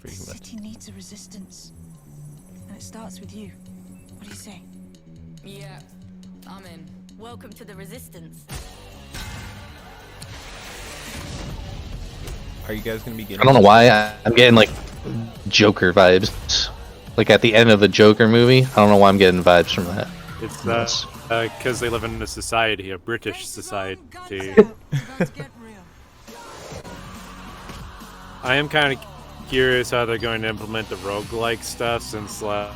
pretty The much. city needs a resistance, and it starts with you. What do you say? Yeah, I'm in. Welcome to the resistance. Are you guys gonna be getting? I don't know why I'm getting like Joker vibes. Like at the end of the Joker movie, I don't know why I'm getting vibes from that. It's Yes. because they live in a society, a British society. I am kind of curious how they're going to implement the roguelike stuff, since like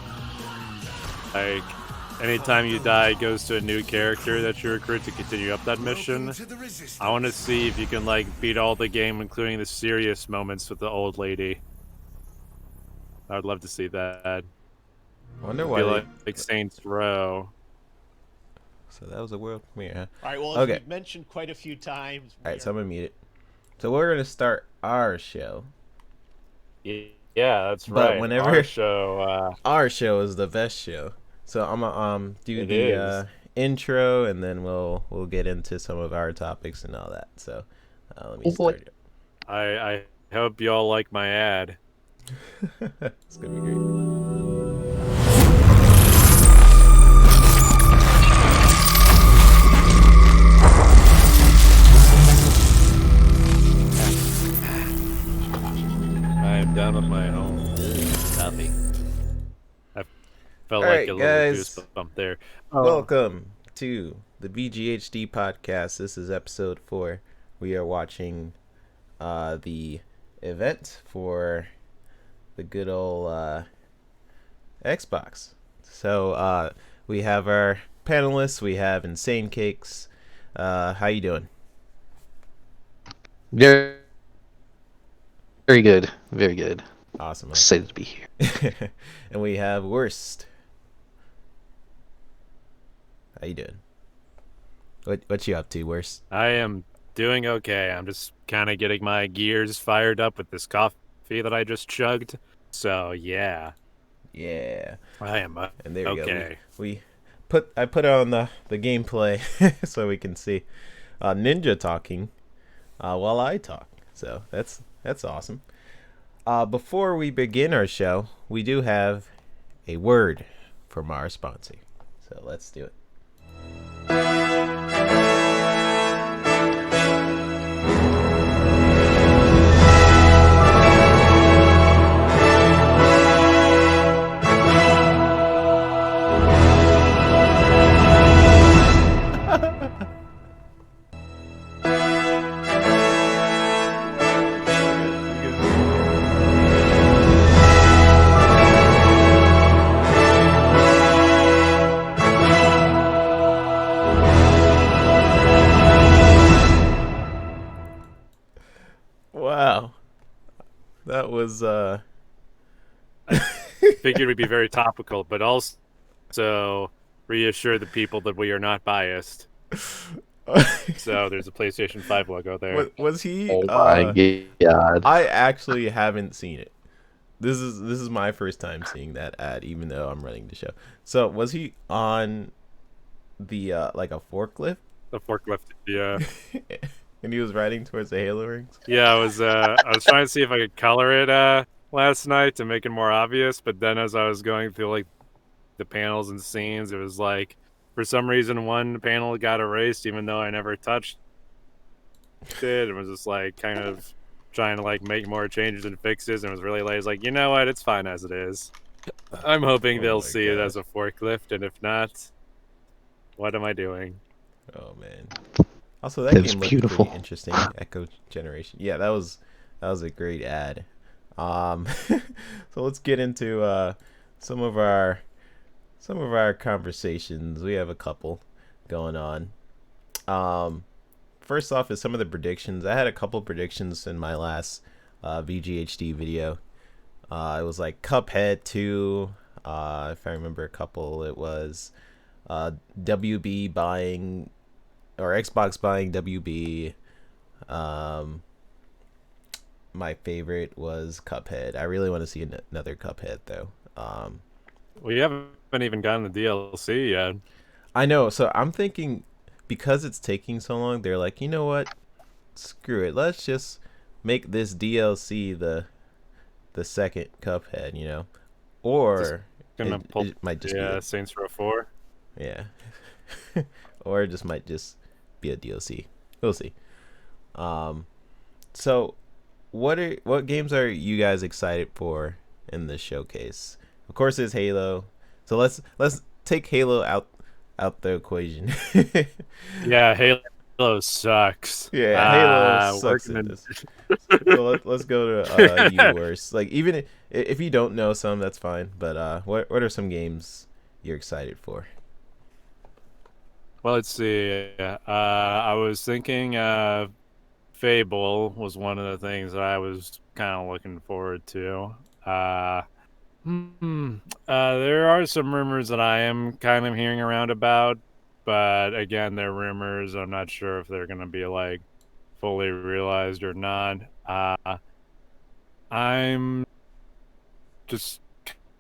anytime you die, it goes to a new character that you recruit to continue up that mission. I want to see if you can like beat all the game, including the serious moments with the old lady. I would love to see that. I wonder why. Be like Saints Row. So that was a world premiere, huh? All right, well, Okay. as we've mentioned quite a few times. All right, so I'm gonna mute it. So we're gonna start our show. Yeah, that's But right. whenever- Our show, Our show is the best show. So I'm gonna do It the is. intro, and then we'll get into some of our topics and all that. So let me Oh, boy. start it. I hope y'all like my ad. It's gonna be great. I am down on my own coffee. I felt All like right, a little guys. goosebump there. Welcome to the VGHD podcast. This is episode 4. We are watching the event for the good old Xbox. So we have our panelists. We have Insane Cakes. How you doing? Very, very good. Very good. Awesome. Excited to be here. And we have Worst. How you doing? What you up to, Worst? I am doing okay. I'm just kind of getting my gears fired up with this coffee that I just chugged. So yeah, Yeah. I am And there we okay. go. I put on the gameplay so we can see Ninja talking while I talk. So that's awesome. Before we begin our show, we do have a word from our sponsor. So let's do it. Wow. That was Figured we'd be very topical, but also reassure the people that we are not biased. So there's a PlayStation 5 logo there. was he Oh my god. I actually haven't seen it. This is my first time seeing that ad, even though I'm running the show. So was he on the like a forklift? The forklift, yeah. And he was riding towards the Halo rings? Yeah, I was trying to see if I could color it last night to make it more obvious, but then as I was going through like the panels and scenes, it was like for some reason one panel got erased even though I never touched it. It was just like kind of trying to like make more changes and fixes, and it was really late. It's like, you know what, it's fine as it is. I'm hoping Oh they'll my see it gosh. as a forklift, and if not, what am I doing? Oh man. Also, that It was game looked beautiful. pretty interesting. Echo Generation. Yeah, that was a great ad. So let's get into some of our conversations. We have a couple going on. First off is some of the predictions. I had a couple predictions in my last VGHD video. It was like Cuphead 2. If I remember a couple, it was WB buying, or Xbox buying WB. My favorite was Cuphead. I really want to see another Cuphead though. We haven't even gotten the DLC yet. I know, so I'm thinking because it's taking so long, they're like, you know what? Screw it. Let's just make this DLC the the second Cuphead, you know, or Gonna pull, it might just yeah, be Saints Row 4. yeah, or it just might just be a DLC. We'll see. So what games are you guys excited for in this showcase? Of course, it's Halo. So let's take Halo out the equation. Yeah, Halo sucks. Yeah, Halo we're sucks at gonna- this. So let's go to you worst. Like, even if you don't know some, that's fine. But what are some games you're excited for? Well, let's see. I was thinking Fable was one of the things that I was kind of looking forward to. There are some rumors that I am kind of hearing around about, but again, they're rumors. I'm not sure if they're going to be like fully realized or not. I'm just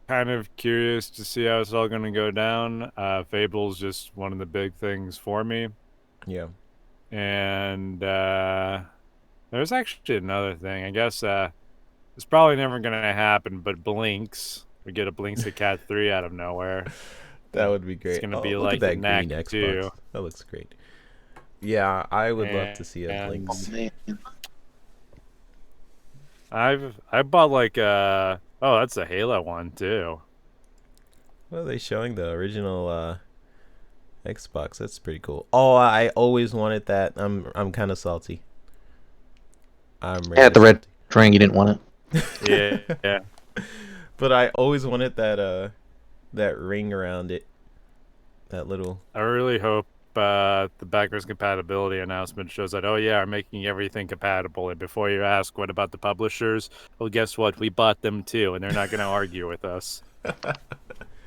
kind of curious to see how it's all going to go down. Fable's just one of the big things for me. Yeah. And there's actually another thing. I guess it's probably never going to happen, but Blinks. We get a Blinks the Cat 3 out of nowhere. That would be great. It's going to be look like at that the green Knack Xbox. 2. That looks great. Yeah, I would love to see a And- Blinks. I bought like oh, that's a Halo one too. What are they showing? The original Xbox. That's pretty cool. Oh, I always wanted that. I'm kind of salty. I'm Yeah, the red salty. ring, you didn't want it. Yeah. But I always wanted that ring around it. That little. I really hope the backwards compatibility announcement shows that, oh yeah, I'm making everything compatible. And before you ask, what about the publishers? Well, guess what? We bought them too, and they're not going to argue with us.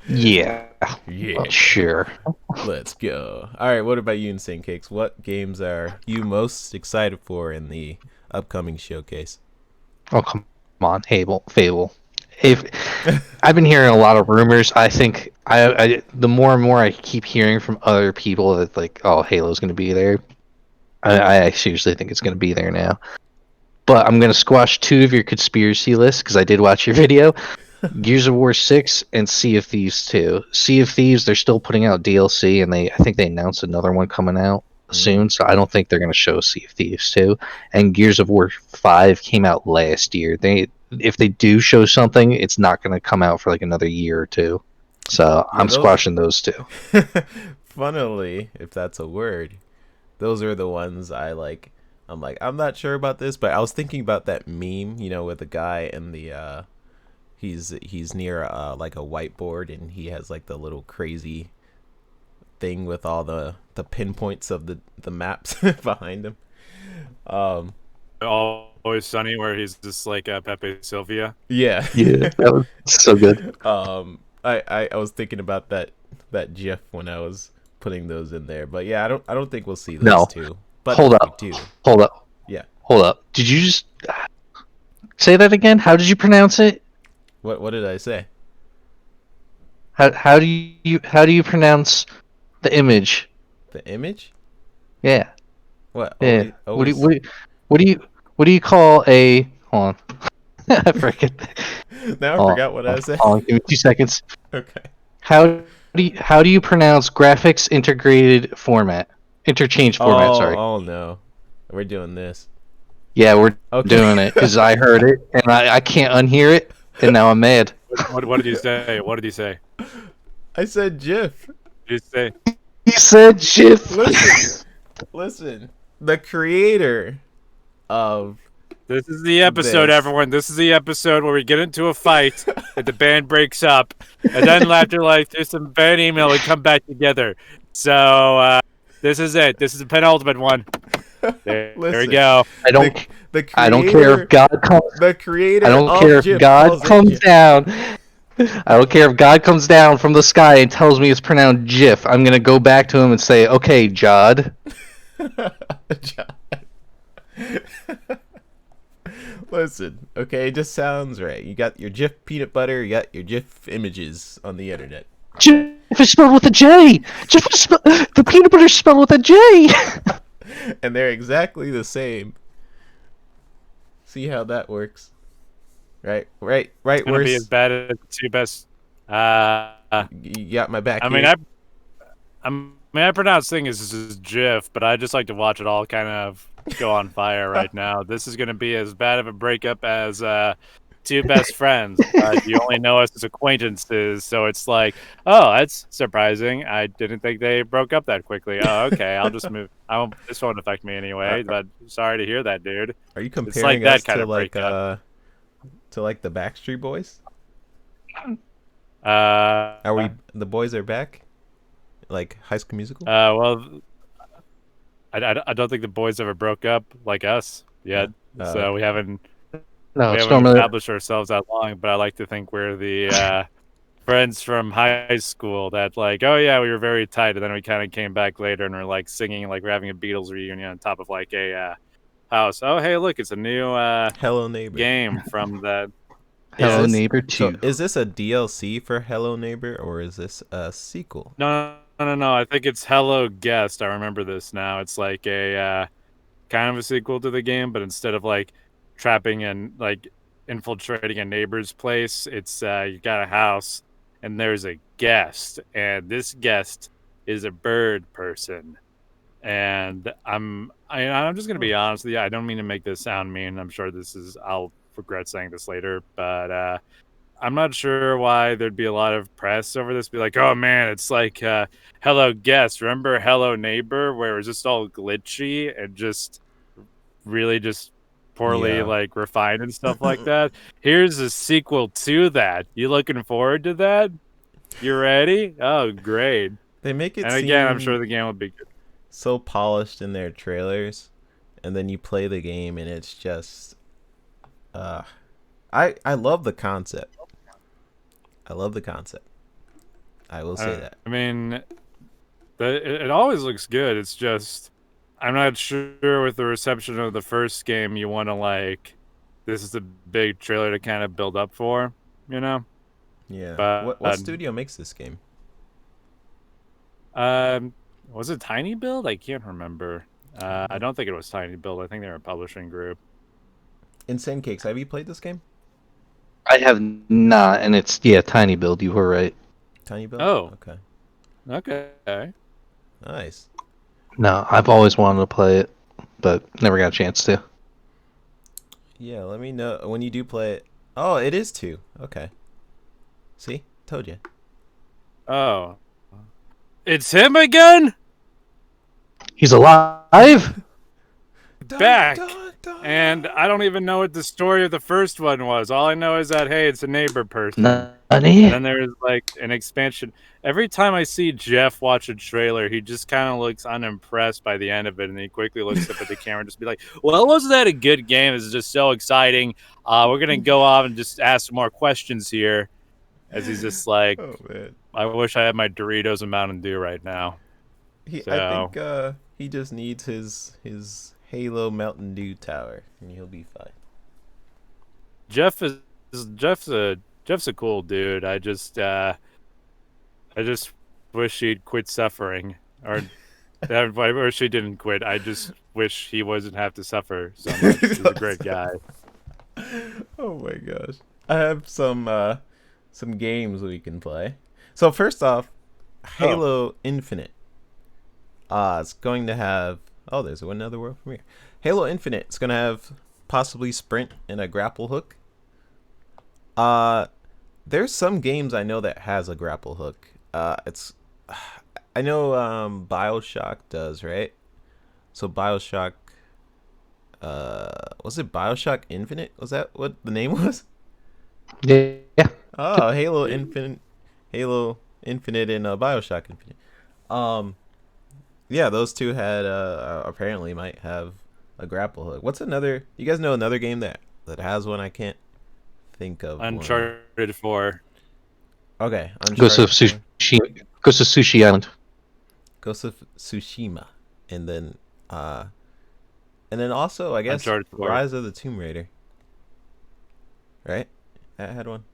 Yeah. Yeah. Sure. Let's go. All right. What about you, Insane Cakes? What games are you most excited for in the upcoming showcase? Oh, come on, Fable. If I've been hearing a lot of rumors, I think the more and more I keep hearing from other people that like, oh, Halo's going to be there. I seriously think it's going to be there now. But I'm going to squash two of your conspiracy lists because I did watch your video. Gears of War 6 and Sea of Thieves 2. Sea of Thieves, they're still putting out DLC, and I think they announced another one coming out soon, so I don't think they're going to show Sea of Thieves 2. And Gears of War 5 came out last year. If they do show something, it's not going to come out for like another year or two. So I'm squashing those two. Funnily, if that's a word, those are the ones I like. I'm not sure about this, but I was thinking about that meme, you know, with the guy and the he's near like a whiteboard, and he has like the little crazy thing with all the pinpoints of the maps behind him. Always Sunny, where he's just like Pepe Sylvia. Yeah. Yeah, that was so good. I was thinking about that GIF when I was putting those in there, but yeah, I don't think we'll see those No. two. But Hold if up. we do, Hold up. yeah. Hold up. Did you just say that again? How did you pronounce it? What did I say? How do you pronounce the image? The image? Yeah. What? Yeah. Always, What do you call a? Hold on. I forget. Now I forgot what I said. Hold on, give me 2 seconds. Okay. How do you pronounce graphics integrated format? Interchange format. Sorry. Oh no, we're doing this. Yeah, we're Okay. doing it because I heard it and I can't unhear it, and now I'm mad. What did you say? What did you say? I said GIF. Did you say? He said GIF. Listen. The creator of This is the episode, This. everyone. This is the episode where we get into a fight, and the band breaks up, and then after like there's some bad email, we come back together. So this is it. This is the penultimate one. There we Listen. go. I don't. the creator, I don't care if God comes. the creator. I don't of care if GIF God calls it comes GIF. down. I don't care if God comes down from the sky and tells me it's pronounced GIF. I'm gonna go back to him and say, "Okay, Jod." Listen, okay, it just sounds right. You got your GIF peanut butter, you got your GIF images on the internet. GIF is spelled with a J. The peanut butter is spelled with a J. And they're exactly the same. See how that works? Right. It's gonna be as Where's bad as the two best. Uh, you got my back I here? mean, I pronounce things as GIF, but I just like to watch it all kind of go on fire right now. This is gonna be as bad of a breakup as two best friends. You only know us as acquaintances, so it's like, oh, that's surprising. I didn't think they broke up that quickly. Oh, okay, I'll just move. This won't affect me anyway. But sorry to hear that, dude. Are you It's like comparing that us kind of breakup. to like the Backstreet Boys? Are we Uh, the boys are back? Like High School Musical? well, I don't think the boys ever broke up like us yet, so we haven't No, we it's haven't normally established ourselves that long. But I like to think we're the friends from high school that like, oh yeah, we were very tight, and then we kind of came back later and we're like singing like we're having a Beatles reunion on top of like a house. Oh hey, look, it's a new Hello Neighbor. game from that. Is Hello Yeah. this Neighbor so? 2. Is this a DLC for Hello Neighbor or is this a sequel? No. I think it's Hello Guest. I remember this now. It's like a kind of a sequel to the game, but instead of like trapping and like infiltrating a neighbor's place, it's you got a house and there's a guest, and this guest is a bird person. And I'm just gonna be honest with you. I don't mean to make this sound mean. I'm sure I'll regret saying this later, but I'm not sure why there'd be a lot of press over this. Be like, oh man, it's like Hello Guest. Remember Hello Neighbor, where it was just all glitchy and just really just poorly Yeah. like refined and stuff like that. Here's a sequel to that. You looking forward to that? You ready? Oh, great. They make it And again, I'm sure seem the game will be good. so polished in their trailers, and then you play the game and it's just I love the concept. I love the concept. I will say that. I mean, it always looks good. It's just I'm not sure with the reception of the first game you want to like. This is a big trailer to kind of build up for, you know. Yeah. But What studio makes this game? was it Tiny Build? I can't remember. I don't think it was Tiny Build. I think they were a publishing group. Insane Cakes. Have you played this game? I have not, and it's Tiny Build. You were right. Tiny Build? Oh. Okay. Okay. Nice. No, I've always wanted to play it, but never got a chance to. Yeah, let me know when you do play it. Oh, it is 2. Okay. See? Told you. Oh, it's him again. He's alive? Back. And I don't even know what the story of the first one was. All I know is that, hey, it's a neighbor person. Nani? And then there's like an expansion. Every time I see Jeff watch a trailer, he just kind of looks unimpressed by the end of it. And he quickly looks up at the camera and just be like, well, wasn't that a good game? It's just so exciting. We're going to go off and just ask some more questions here. As he's just like, Oh man. I wish I had my Doritos and Mountain Dew right now. I think he just needs his Halo Mountain Dew tower, and he'll be fine. Jeff's a cool dude. I just wish he'd quit suffering, or I wish he didn't quit. I just wish he wasn't have to suffer so much. He's a great guy. Oh my gosh. I have some games we can play. So first off, Halo Infinite. It's going to have there's another world premiere. Halo Infinite is going to have possibly sprint and a grapple hook. There's some games I know that has a grapple hook. I know BioShock does, right? So BioShock was it BioShock Infinite? Was that what the name was? Yeah. Oh, Halo Infinite and BioShock Infinite. Yeah, those two had apparently might have a grapple hook. What's another? You guys know another game that has one? I can't think of. Uncharted 4. Okay, Ghost of Sushi Island. Ghost of Tsushima, and then also I guess Uncharted 4. Rise of the Tomb Raider. Right, that had one.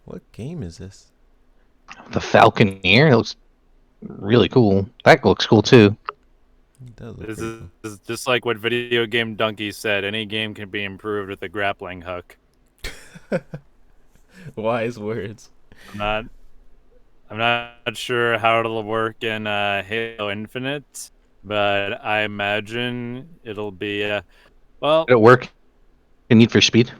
What game is this? The Falconeer. It looks really cool. That looks cool too. It does look This pretty is, cool. this is just like what Video Game Donkey said. Any game can be improved with a grappling hook. Wise words. I'm not. I'm not sure how it'll work in Halo Infinite, but I imagine it'll be. Well, Did it work in Need for Speed?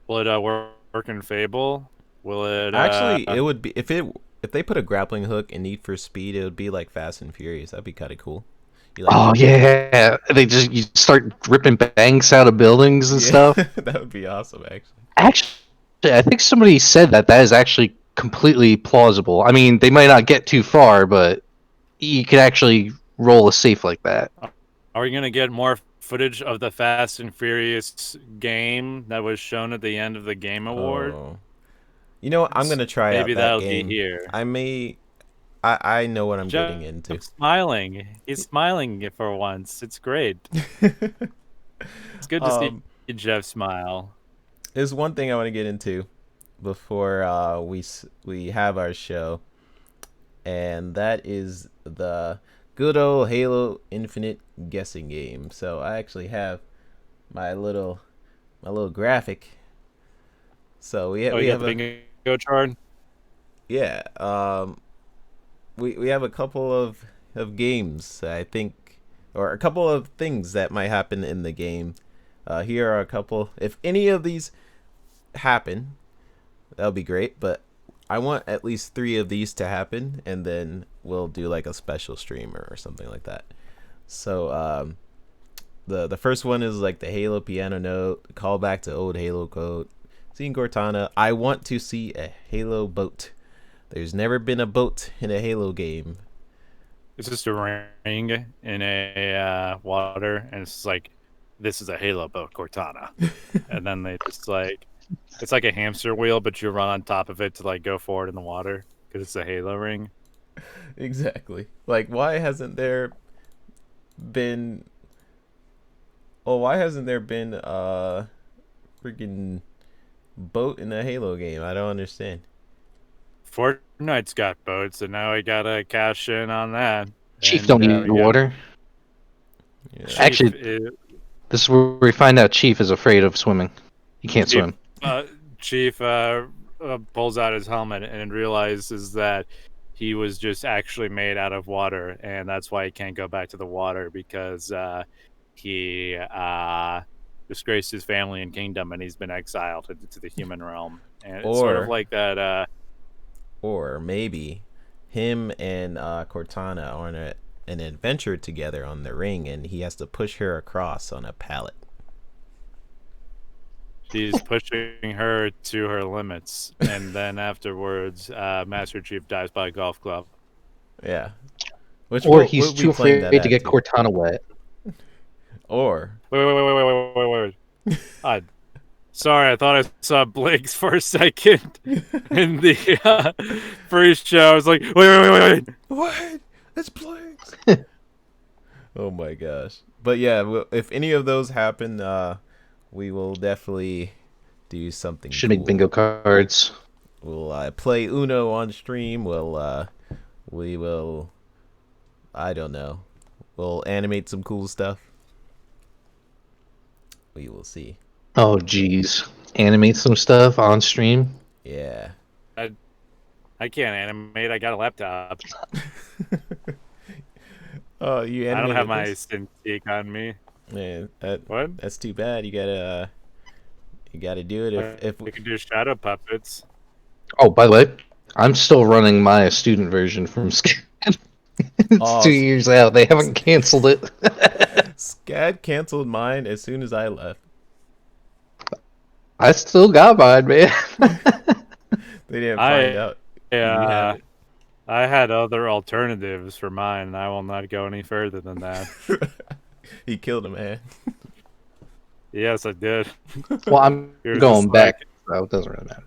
will it work in Fable? Will it? Actually, it would be if they put a grappling hook in Need for Speed, it would be like Fast and Furious. That'd be kind of cool. You like, Oh yeah, you start ripping banks out of buildings and yeah, stuff. that would be awesome. Actually, Actually, I think somebody said that is actually completely plausible. I mean, they might not get too far, but you could actually roll a safe like that. Are we gonna get more footage of the Fast and Furious game that was shown at the end of the Game Award? oh, you know what? I'm gonna try out Maybe that that'll game. be here. I may. I know what I'm getting Jeff's into. smiling. He's smiling for once. It's great. It's good to see Jeff smile. There's one thing I want to get into before we have our show, and that is the good old Halo Infinite guessing game. So I actually have my little graphic. So we Oh, we you have got the a bingo chart? yeah we have a couple of games I think, or a couple of things that might happen in the game. Here are a couple. If any of these happen, that'll be great. But I want at least 3 of these to happen, and then we'll do like a special streamer or something like that. So the first one is like the Halo piano note, callback to old Halo code. Seeing Cortana, I want to see a Halo boat. There's never been a boat in a Halo game. It's just a ring in a water, and it's like, this is a Halo boat, Cortana. And then they just like, it's like a hamster wheel, but you run on top of it to like go forward in the water because it's a Halo ring. Exactly. Like, why hasn't there been? Oh, why hasn't there been a freaking boat in a Halo game? I don't understand. Fortnite's got boats, and now we gotta cash in on that. Chief And, don't need we got water. Yeah. Chief Actually, is- this is where we find out Chief is afraid of swimming. He can't Chief, swim. Chief pulls out his helmet and realizes that he was just actually made out of water, and that's why he can't go back to the water because he disgraced his family and kingdom, and he's been exiled to the human realm. And it's sort of Or- like that. Or maybe him and Cortana are on an adventure together on the ring, and he has to push her across on a pallet. He's pushing her to her limits, and then afterwards, Master Chief dies by a golf club. Yeah. Which Or we'll he's be too playing afraid that to at get too. Cortana wet. Or Wait. Sorry, I thought I saw Blinks for a second in the pre-show. I was like, wait. what? It's Blinks. Oh my gosh. But yeah, if any of those happen, we will definitely do something. Should make cool. bingo cards. We'll play Uno on stream. We will. I don't know. We'll animate some cool stuff. We will see. Oh, geez. Animate some stuff on stream. Yeah. I can't animate. I got a laptop. Oh, you I don't animated have my this? Cintiq on me. Man, What? that's too bad. You gotta do it if we can do shadow puppets. Oh, by the way, I'm still running my student version from Scan. It's Oh, 2 years out. They haven't canceled it. SCAD canceled mine as soon as I left. I still got mine, man. They didn't find out. you had Yeah, it. I had other alternatives for mine, and I will not go any further than that. He killed a man. Yes, I did. Well, I'm You're going just back, like- so it doesn't really matter.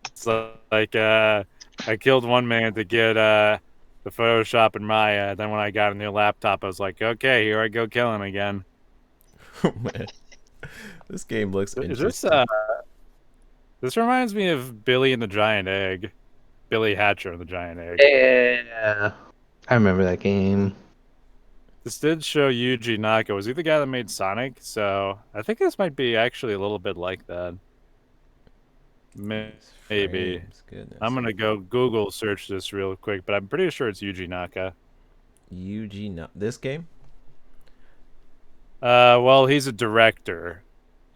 It's like I killed one man to get the Photoshop in Maya. Then when I got a new laptop, I was like, okay, here I go killing again. Oh man, this game looks Is interesting. this this reminds me of Billy and the Giant Egg, Billy Hatcher and the Giant Egg. Yeah. I remember that game. This did show Yuji Naka. Was he the guy that made Sonic? So I think this might be actually a little bit like that. Maybe. Frames, goodness. I'm gonna go Google search this real quick, but I'm pretty sure it's Yuji Naka. This game? Well, he's a director.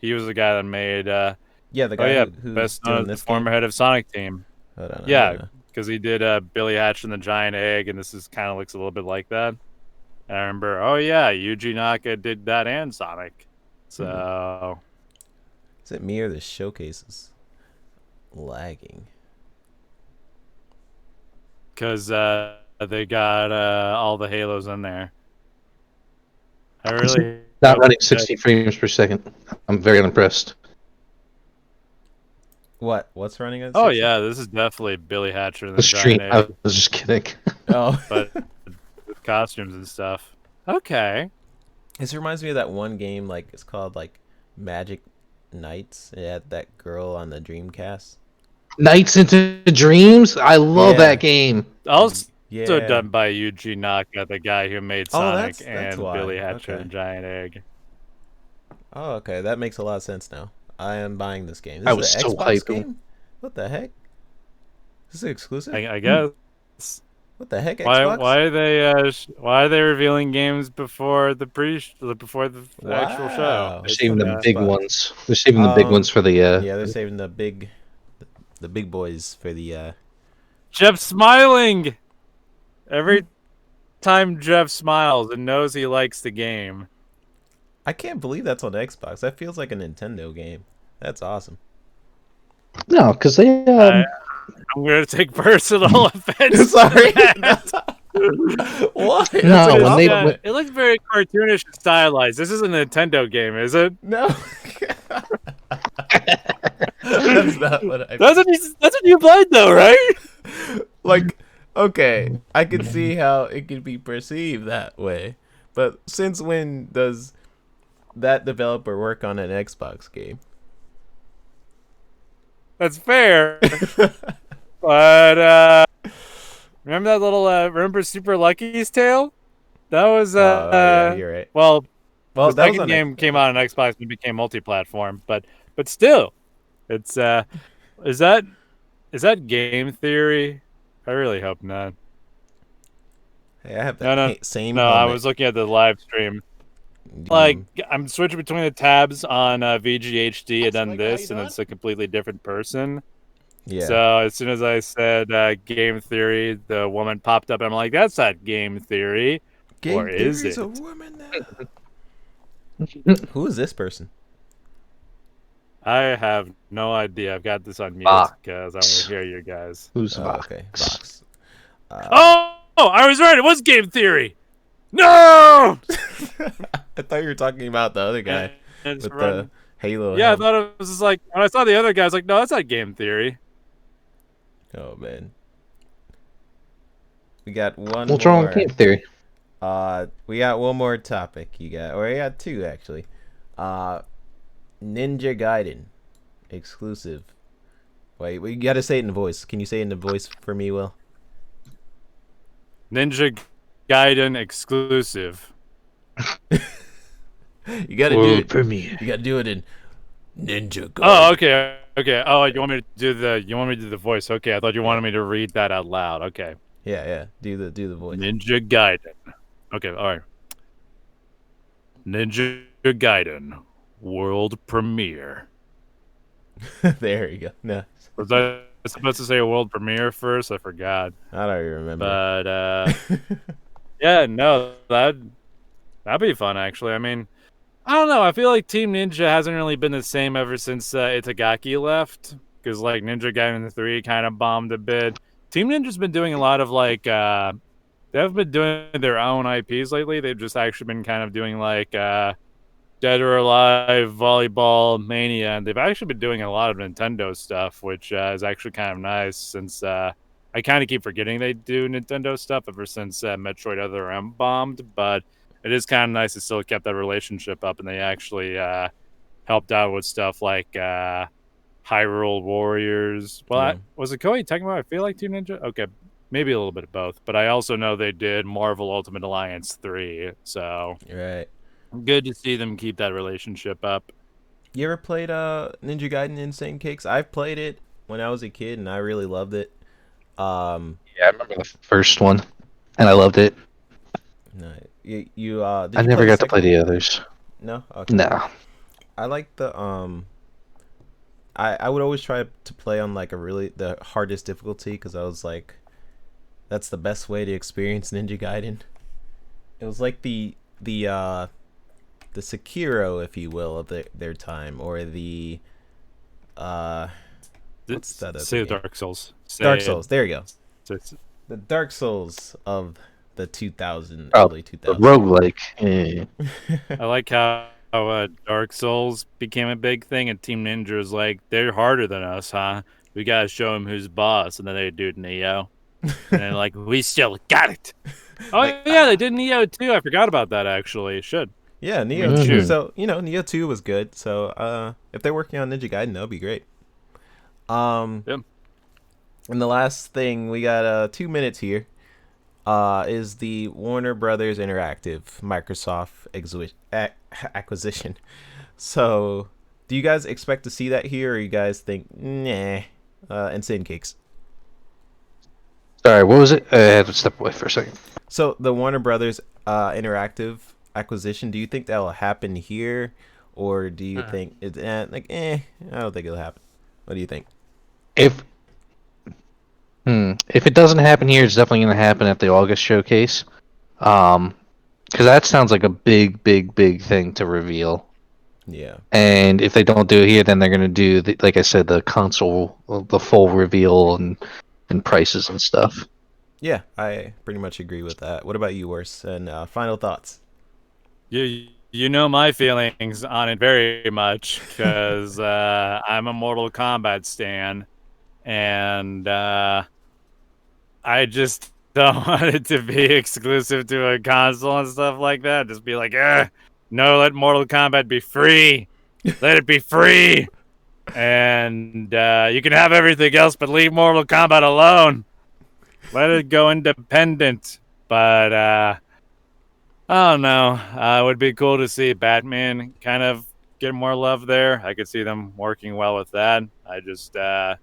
He was the guy that made. Yeah, the guy who's best doing known as the this former game? head of Sonic Team. Hold on, Yeah, because he did Billy Hatch and the Giant Egg, and this is kind of looks a little bit like that. And I remember, oh yeah, Yuji Naka did that and Sonic. So, Is it me or the showcases lagging? because they got all the Halos in there. I really Not running 60 frames per second. I'm very unimpressed. What's running at? Oh 60? yeah, this is definitely Billy Hatcher and The the stream. Giant I Egg, was just kidding. Oh, but with costumes and stuff. Okay. this reminds me of that one game. Like it's called like Magic Knights. It had that girl on the Dreamcast. Nights into Dreams. I love Yeah. that game. Also Yeah. done by Yuji Naka, the guy who made Oh, Sonic that's and why. Billy Hatcher Okay. and Giant Egg. Oh, okay. That makes a lot of sense now. I am buying this game. This I is was an so Xbox hyped. game? What the heck? Is this exclusive? I guess. What the heck, Why Xbox? why are they why are they revealing games before the actual show? Wow. They're saving the from big Xbox. ones. They're saving the big ones for the. Yeah, they're saving the big boys for the. Jeff's smiling every time Jeff smiles and knows he likes the game. I can't believe that's on Xbox. That feels like a Nintendo game. That's awesome. No, because they. I'm gonna take personal offense. Sorry. to that. What? No, That's a when they- compliment. It looks very cartoonish and stylized. This is a Nintendo game, is it? No. That's not what I. That's what you played, though, right? Like, okay, I can see how it could be perceived that way, but since when does that developer work on an Xbox game? That's fair. But remember that little remember Super Lucky's Tale? That was Yeah, you're right. well, Well, the that was second on game came out on Xbox and became multi-platform, but still, it's is that game theory? I really hope not. Hey, I have No, that no, same. No, I helmet. was looking at the live stream. Like I'm switching between the tabs on VGHD and then How this, you and doing? it's a completely different person. yeah. So as soon as I said game theory, the woman popped up, and I'm like, "That's not game theory." Game or is theory's it? a woman now. Who is this person? I have no idea. I've got this on mute Fox. because I want to hear you guys. Who's Oh, okay, Vox. Oh, I was right. It was game theory. No. I thought you were talking about the other guy And it's with run- the Halo. Yeah, I helmet. thought it was just like when I saw the other guy, I was like, "No, that's not game theory." Oh man. We got one What's wrong more. with game theory? We got one more topic. We got two actually. Ninja Gaiden exclusive. Wait, we gotta say it in the voice. Can you say it in the voice for me, Will? Ninja Gaiden exclusive. You gotta do World it. premiere. You gotta do it in Ninja Gaiden. Oh, okay. Oh, you want me to do the voice? Okay, I thought you wanted me to read that out loud. Okay. Yeah. Do the voice. Ninja Gaiden. Okay, all right. Ninja Gaiden world premiere. There you go. No, Was I supposed to say a world premiere first? I forgot. I don't even remember. But yeah, no, that'd be fun actually. I mean, I don't know. I feel like Team Ninja hasn't really been the same ever since Itagaki left, because like Ninja Gaiden 3 kind of bombed a bit. Team Ninja's been doing a lot of like they haven't been doing their own IPs lately. They've just actually been kind of doing like Dead or Alive, Volleyball, Mania, and they've actually been doing a lot of Nintendo stuff, which is actually kind of nice since I kind of keep forgetting they do Nintendo stuff ever since Metroid Other M bombed, but it is kind of nice to still kept that relationship up, and they actually helped out with stuff like Hyrule Warriors. Well, Yeah. was it Koei Tecmo? I feel like Team Ninja? Okay. maybe a little bit of both. But I also know they did Marvel Ultimate Alliance 3, so Right. good to see them keep that relationship up. You ever played Ninja Gaiden Insane Cakes? I've played it when I was a kid and I really loved it. Yeah, I remember the first one, and I loved it. No, you did I you never play the got to second play one? the others. No? Okay. No. I like the I would always try to play on like the hardest difficulty because I was like that's the best way to experience Ninja Gaiden. It was like the Sekiro, if you will, of their time, or the what's that other Say game? Dark Souls. Dark Souls. There you go. Say- The Dark Souls of the 2000 Oh, early the 2000s. roguelike. Yeah. I like how Dark Souls became a big thing, and Team Ninja was like, they're harder than us, huh? We gotta show them who's boss. And then they do Neo. And they're like, we still got it. Oh, Like, yeah, they did Neo too. I forgot about that, actually. Should. Yeah, Neo Mhm. 2. So, Neo 2 was good. So, if they're working on Ninja Gaiden, that would be great. Yep. And the last thing, we got 2 minutes here, is the Warner Brothers Interactive Microsoft acquisition. So, do you guys expect to see that here, or you guys think, nah, Insane Cakes? Sorry, what was it? I had to step away for a second. So, the Warner Brothers Interactive acquisition, do you think that will happen here, or do you think it's I don't think it'll happen. What do you think? If it doesn't happen here, it's definitely going to happen at the August showcase. Because that sounds like a big, big, big thing to reveal. Yeah. And if they don't do it here, then they're going to do, like I said, the console, the full reveal and prices and stuff. Yeah, I pretty much agree with that. What about you, Worse? And final thoughts? You know my feelings on it very much, because I'm a Mortal Kombat stan, and I just don't want it to be exclusive to a console and stuff like that. Just be like, no, let Mortal Kombat be free. Let it be free. And you can have everything else, but leave Mortal Kombat alone. Let it go independent. But I don't know. It would be cool to see Batman kind of get more love there. I could see them working well with that. I just don't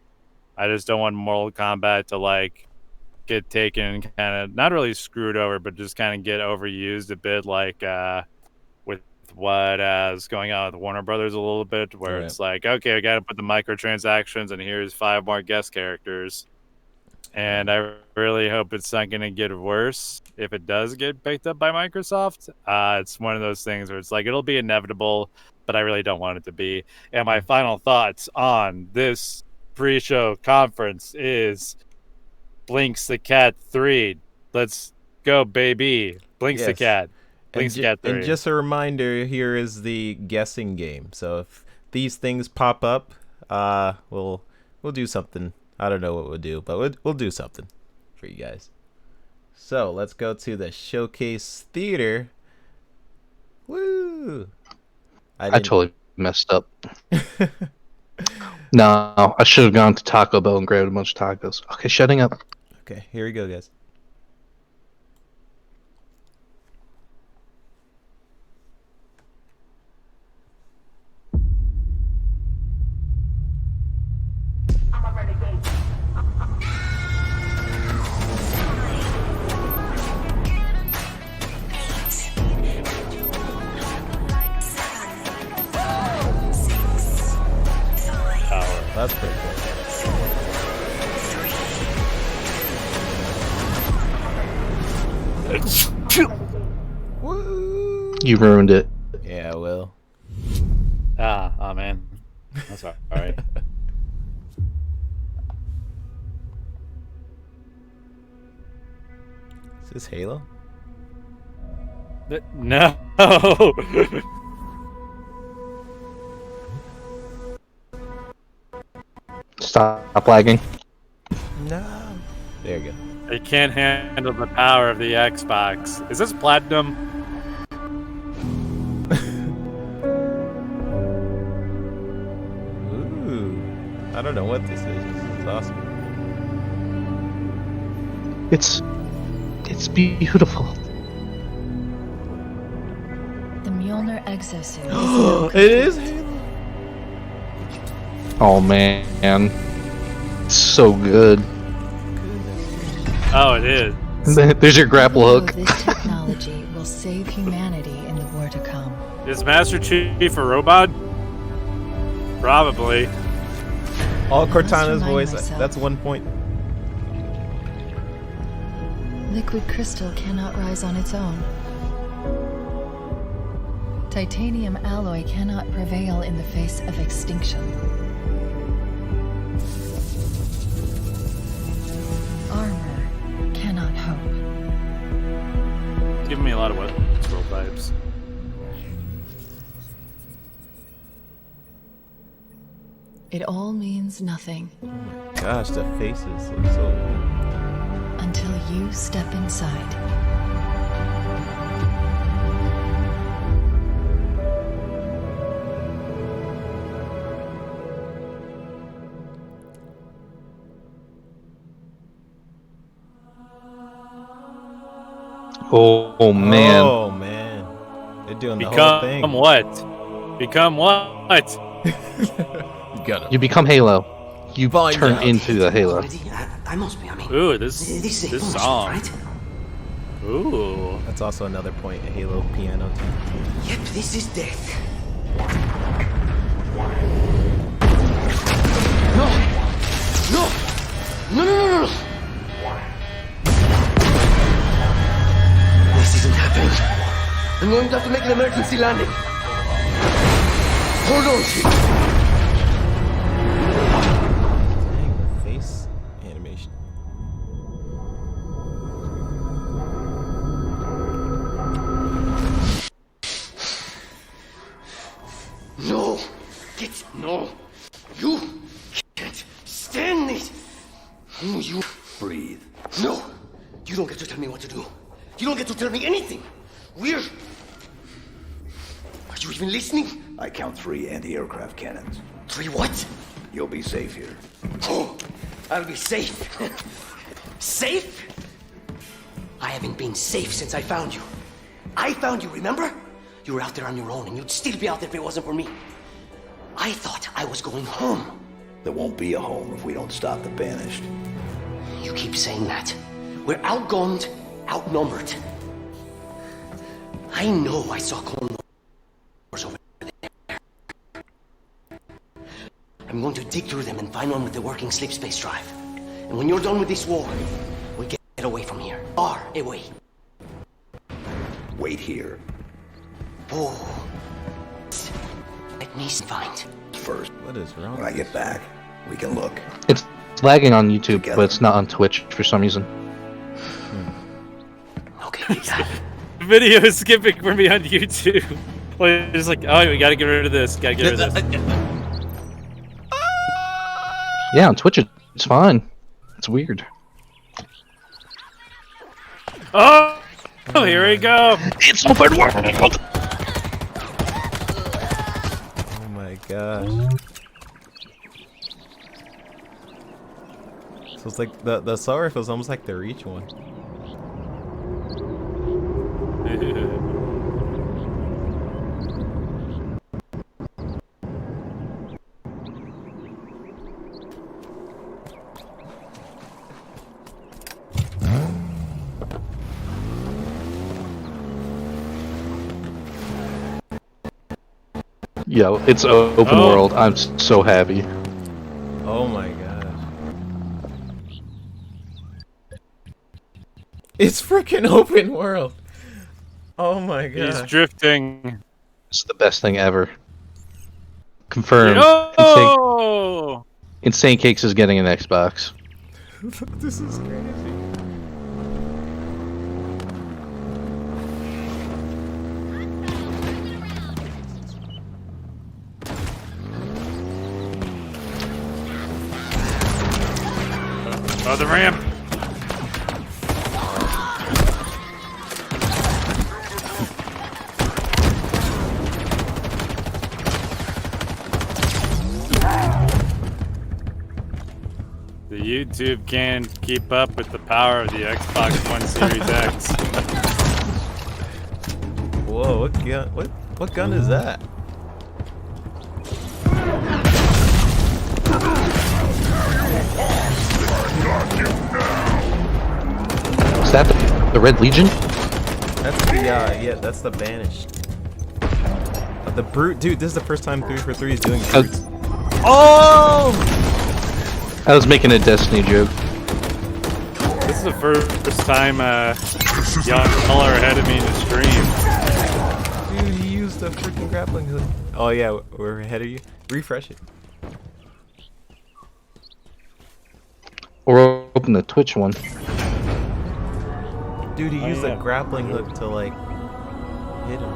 want Mortal Kombat to like get taken and kind of not really screwed over, but just kind of get overused a bit, like with what is going on with Warner Brothers a little bit, where Right. it's like, okay, I got to put the microtransactions, and here's 5 more guest characters. And I really hope it's not going to get worse if it does get picked up by Microsoft. It's one of those things where it's like, it'll be inevitable, but I really don't want it to be. And my final thoughts on this pre-show conference is Blinks the Cat 3. Let's go, baby. Blinks the Yes. Cat. Blinks the Cat 3. And just a reminder, here is the guessing game. So if these things pop up, we'll do something. I don't know what we'll do, but we'll do something for you guys. So let's go to the Showcase Theater. Woo! I totally messed up. No, I should have gone to Taco Bell and grabbed a bunch of tacos. Okay, shutting up. Okay, here we go, guys. That's pretty cool. Woo! You ruined it. Yeah, well. Oh man. That's all right. Is this Halo? No. Stop lagging. No. There you go. I can't handle the power of the Xbox. Is this platinum? Ooh. I don't know what this is. This is awesome. It's beautiful. The Mjolnir exosuit is no It is. Oh man, it's so good. Oh, it is. There's your grapple Although hook. This technology will save humanity in the war to come. Is Master Chief a robot? Probably. All I must Cortana's remind voice. myself. That's 1 point. Liquid crystal cannot rise on its own. Titanium alloy cannot prevail in the face of extinction. Armor cannot hope. It's giving me a lot of Westworld vibes. It all means nothing Gosh, the faces look so good. until you step inside. Oh man. Oh man. They're doing the whole Become thing. what? Become what? You got it. You become Halo. You Find turn out. into the Halo. Already? I must be. I mean, Ooh, this this is a bonus, song. right? Ooh. That's also another point. A Halo piano too. Yep, this is death. No! No! No, no, no, no, no! This isn't happening. I'm going to have to make an emergency landing. Hold on, Chief. Dang, the face animation. No! No! You can't stand this! No, you... Breathe. No! You don't get to tell me what to do. You don't get to tell me anything. We're... Are you even listening? I count 3 anti-aircraft cannons. 3 what? You'll be safe here. Oh, I'll be safe. Safe? I haven't been safe since I found you. I found you, remember? You were out there on your own, and you'd still be out there if it wasn't for me. I thought I was going home. There won't be a home if we don't stop the Banished. You keep saying that. We're outgunned, outnumbered. I know I saw clone wars over there. I'm going to dig through them and find one with the working sleep space drive. And when you're done with this war, we get away from here. Far away. Wait here. Oh. Let me find. First, What is wrong? when I get back, we can look. It's lagging on YouTube, Together. but it's not on Twitch for some reason. Okay, Video is skipping for me on YouTube. Like, it's like, oh, we gotta get rid of this. Gotta get rid of this. Yeah, on Twitch it's fine. It's weird. Oh, here we go. It's open world. Oh my gosh. So it's like the Sora feels almost like the Reach one. Yo, it's open Oh. world. I'm so happy. Oh my gosh. It's freaking open world. Oh my He's gosh. drifting. It's the best thing ever. Confirmed. Oh! Insane Cakes is getting an Xbox. This is crazy. Oh, the ramp. The YouTube can't keep up with the power of the Xbox One Series X. Whoa, what gun is that? Is that the Red Legion? That's the yeah, that's the Banished. The Brute, dude. This is the first time 3 for 3 is doing brutes. Oh! I was making a Destiny joke. This is the first time y'all are ahead of me in the stream. Dude, he used the freaking grappling hook. Oh yeah, we're ahead of you. Refresh it. Or open the Twitch one. Dude, he used a grappling hook to like hit him.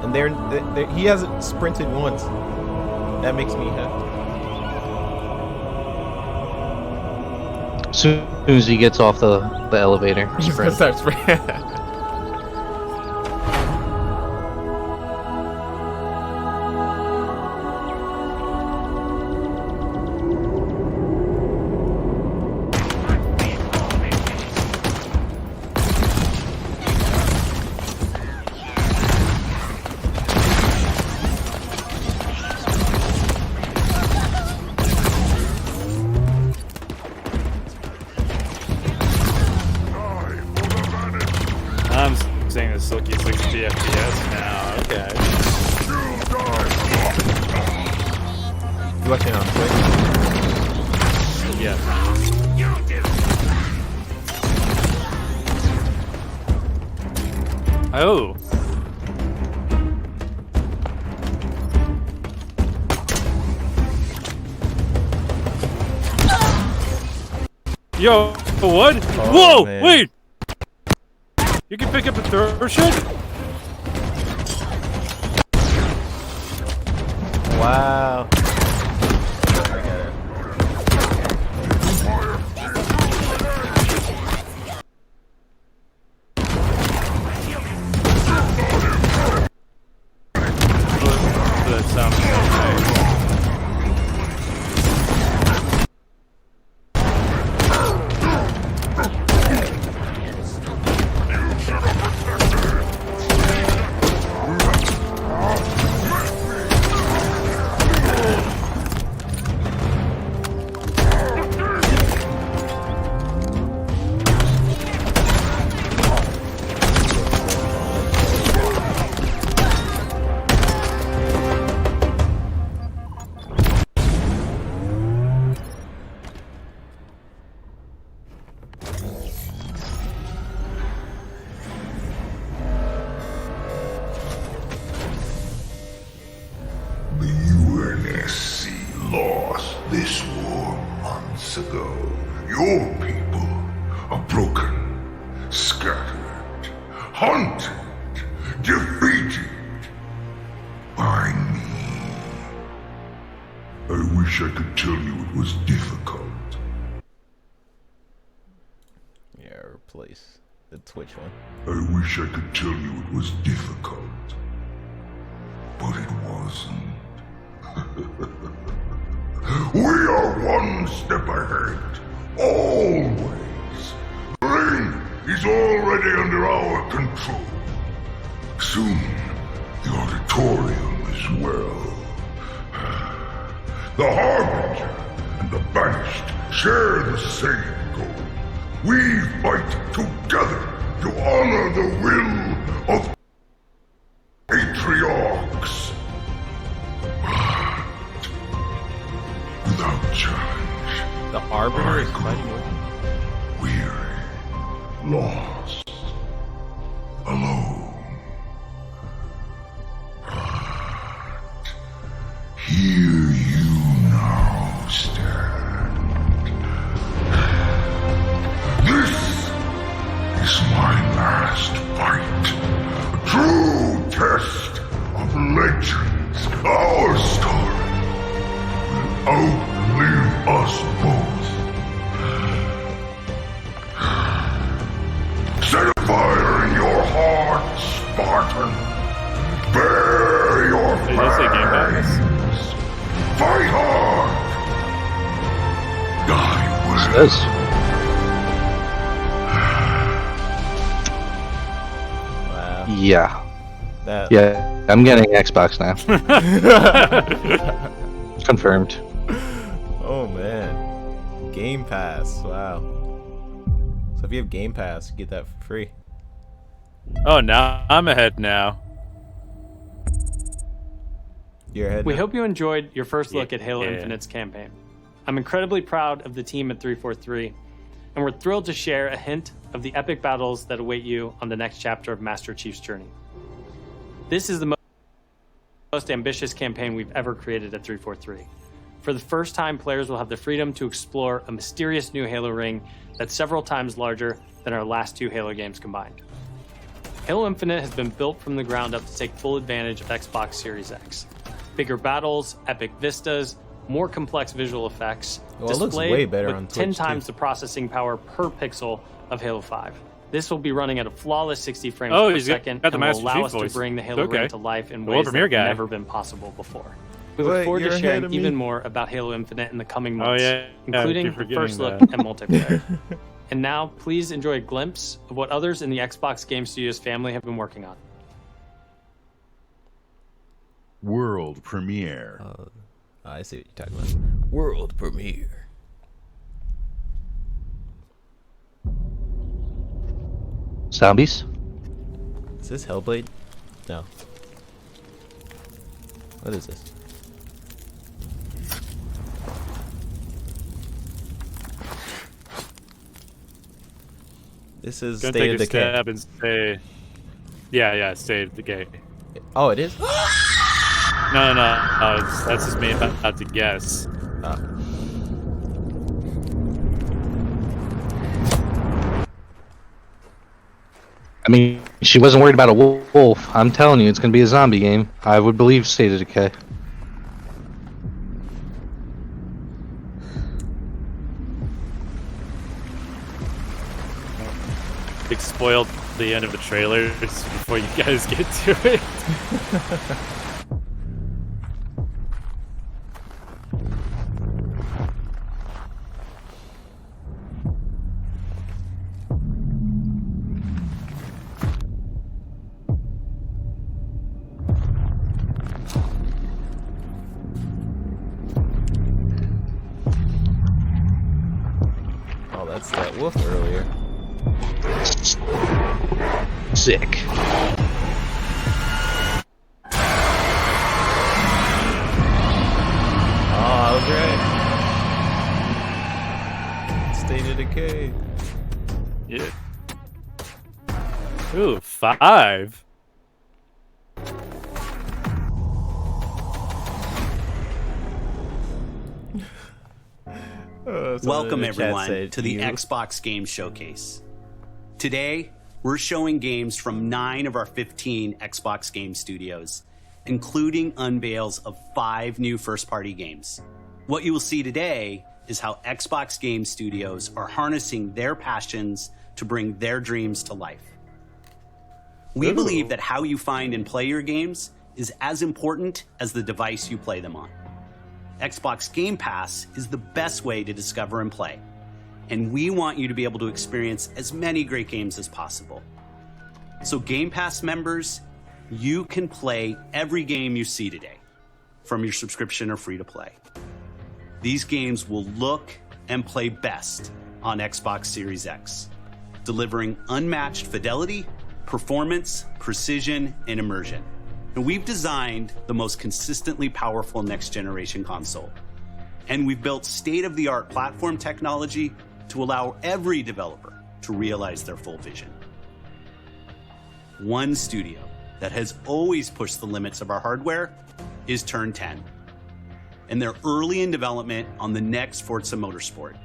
And he hasn't sprinted once. That makes me happy. As soon as he gets off the elevator. He's gonna start sprinting. I'm saying it's silky 60 FPS now. Okay. You watching on Twitch? Yeah. Oh. Yo, what? Oh, whoa, man. wait! You can pick up a throw shit? Wow. That sounds so nice. The UNSC lost this war months ago. Your people are broken, scattered, hunted, defeated by me. I wish I could tell you it was difficult. Yeah, replace the Twitch one. I wish I could tell you it was difficult, but it wasn't. We are one step ahead, always. The ring is already under our control. Soon, the auditorium as well. The Harbinger and the Banished share the same goal. We fight together to honor the will of patriarchs. But without challenge, The Arbiter is fighting with him. weary, lost, alone. But here you now stand. This is my last fight. A true test of legends. Our story will outlive us both. Set a fire in your heart, Spartan. Bear your Hey, did you say Game Pass? fangs. Fight hard. Die does. Wow. Yeah. That. Yeah, I'm getting Xbox now. Confirmed. Oh man. Game Pass. Wow. So if you have Game Pass, you get that for free. Oh, now I'm ahead now. You're ahead. We now? hope you enjoyed your first look at Halo Yeah. Infinite's campaign. I'm incredibly proud of the team at 343, and we're thrilled to share a hint of the epic battles that await you on the next chapter of Master Chief's journey. This is the most ambitious campaign we've ever created at 343. For the first time, players will have the freedom to explore a mysterious new Halo ring that's several times larger than our last 2 Halo games combined. Halo Infinite has been built from the ground up to take full advantage of Xbox Series X. Bigger battles, epic vistas, more complex visual effects, Well, it looks displayed way better with on 10 Twitch, times too. the processing power per pixel of Halo 5. This will be running at a flawless 60 frames Oh, per he's got second the and will Master allow Chief us to voice. bring the Halo Okay. ring to life in The World ways that Premiere have guy. never been possible before. We look Wait, forward you're to ahead sharing of me. even more about Halo Infinite in the coming Oh, months, yeah. including I keep the first look forgetting at multiplayer. And now, please enjoy a glimpse of what others in the Xbox Game Studios family have been working on. World premiere. I see what you're talking about. World premiere. Zombies? Is this Hellblade? No. What is this? This is Gonna State take of a Decay. stab and say, yeah, State of Decay. Oh, it is? No, that's just me about to guess. Oh. I mean, she wasn't worried about a wolf. I'm telling you, it's going to be a zombie game. I would believe State of Decay. It spoiled the end of the trailer before you guys get to it. Oh, that's that wolf earlier. Sick. Oh, I was right. State of Decay. Yeah. Ooh, 5. Welcome everyone to the Xbox Game Showcase. Today, we're showing games from 9 of our 15 Xbox game studios, including unveils of 5 new first-party games. What you will see today is how Xbox game studios are harnessing their passions to bring their dreams to life. We believe that how you find and play your games is as important as the device you play them on. Xbox Game Pass is the best way to discover and play, and we want you to be able to experience as many great games as possible. So Game Pass members, you can play every game you see today, from your subscription or free to play. These games will look and play best on Xbox Series X, delivering unmatched fidelity, performance, precision, and immersion. And we've designed the most consistently powerful next-generation console. And we've built state-of-the-art platform technology to allow every developer to realize their full vision. One studio that has always pushed the limits of our hardware is Turn 10. And they're early in development on the next Forza Motorsport.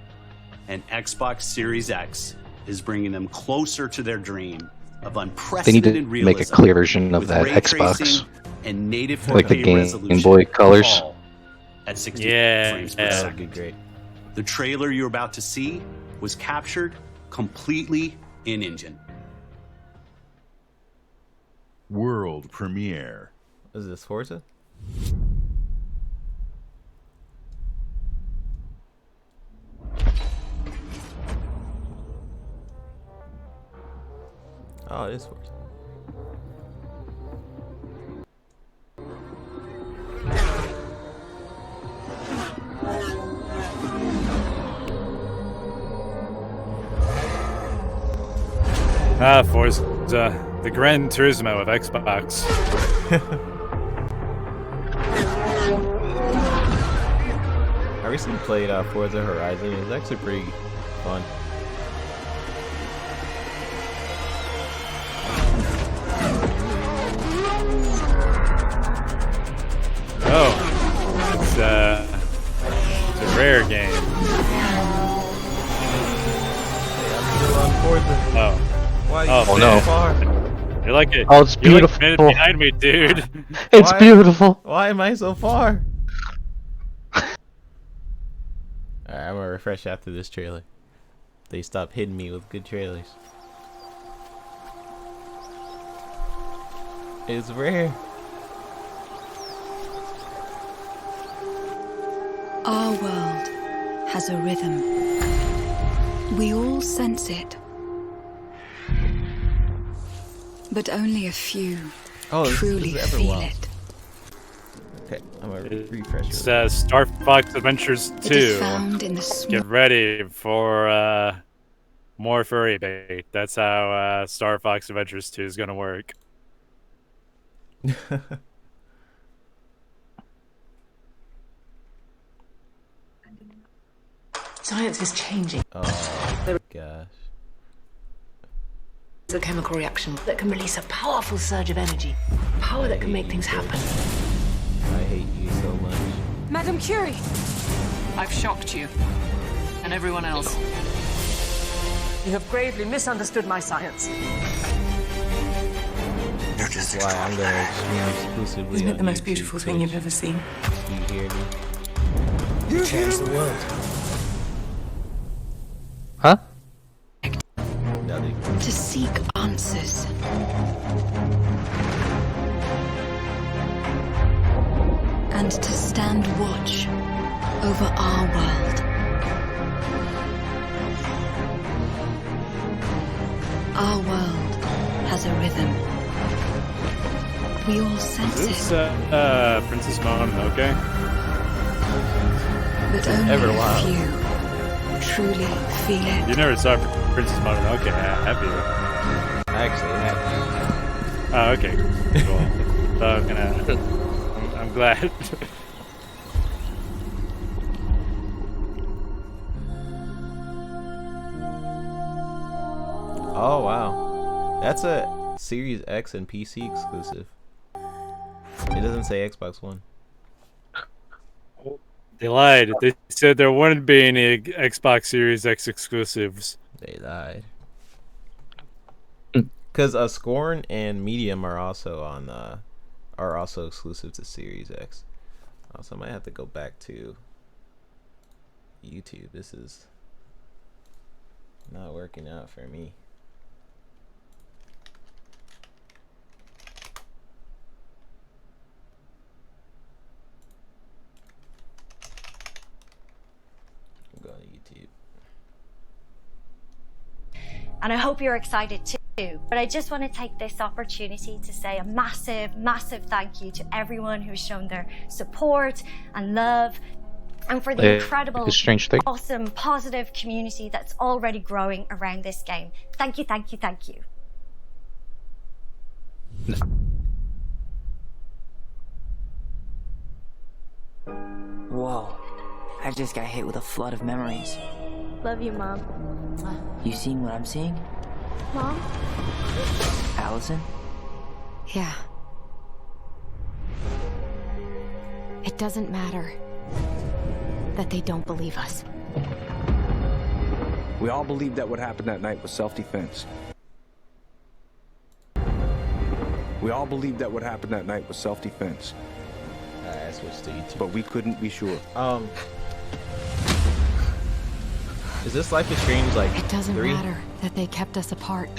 And Xbox Series X is bringing them closer to their dream of They need unprecedented to realism, make a clear version of with that ray Xbox. tracing and native 4K Like the Game resolution, Boy colors. all at 60 Yeah, frames per yeah. That would be second. great. The trailer you're about to see was captured completely in-engine. World premiere. Is this Forza? Oh, it is Forza. Forza, the Gran Turismo of Xbox. I recently played Forza Horizon. It was actually pretty fun. Oh, it's a rare game. Hey, I'm still on Forza. Oh. Why are you Oh, so no. far? You're like it. Oh, it's beautiful. You're like a minute behind me, dude. It's Why? beautiful. Why am I so far? Alright, I'm gonna refresh after this trailer. They stopped hitting me with good trailers. It's rare. Our world has a rhythm. We all sense it. But only a few truly feel it. Okay, I'm gonna refresh it. It's Star Fox Adventures 2. It is found in the Get ready for more furry bait. That's how Star Fox Adventures 2 is gonna work. Science is changing. Oh gosh. It's a chemical reaction that can release a powerful surge of energy. Power that can make things happen. I hate you so much. Madame Curie! I've shocked you. And everyone else. You have gravely misunderstood my science. You're just why I'm gonna stream exclusively. Isn't it on the most YouTube, beautiful thing you've ever seen? You hear me? You changed the world. Huh? Nothing. To seek answers. And to stand watch over our world. Our world has a rhythm. We all sense Is this it. Princess Mononoke? But only a few truly feel it. You never saw Princess Mononoke, have you? I actually have. Oh, okay. Cool. So I'm gonna. I'm glad. Oh wow, that's a Series X and PC exclusive. It doesn't say Xbox One. They lied. They said there wouldn't be any Xbox Series X exclusives. They lied. Because Scorn and Medium are also on are also exclusive to Series X. Also, I might have to go back to YouTube. This is not working out for me. I'm going to YouTube. And I hope you're excited too. But I just want to take this opportunity to say a massive, massive thank you to everyone who's shown their support and love, and for the incredible, awesome, positive community that's already growing around this game. Thank you, thank you, thank you. Whoa, I just got hit with a flood of memories. Love you, Mom. You seen what I'm seeing? Mom? Allison? Yeah. It doesn't matter that they don't believe us. We all believed that what happened that night was self-defense. We all believed that what happened that night was self-defense. I switched to YouTube. But we couldn't be sure. Is this Life is Strange like It doesn't 3? matter that they kept us apart.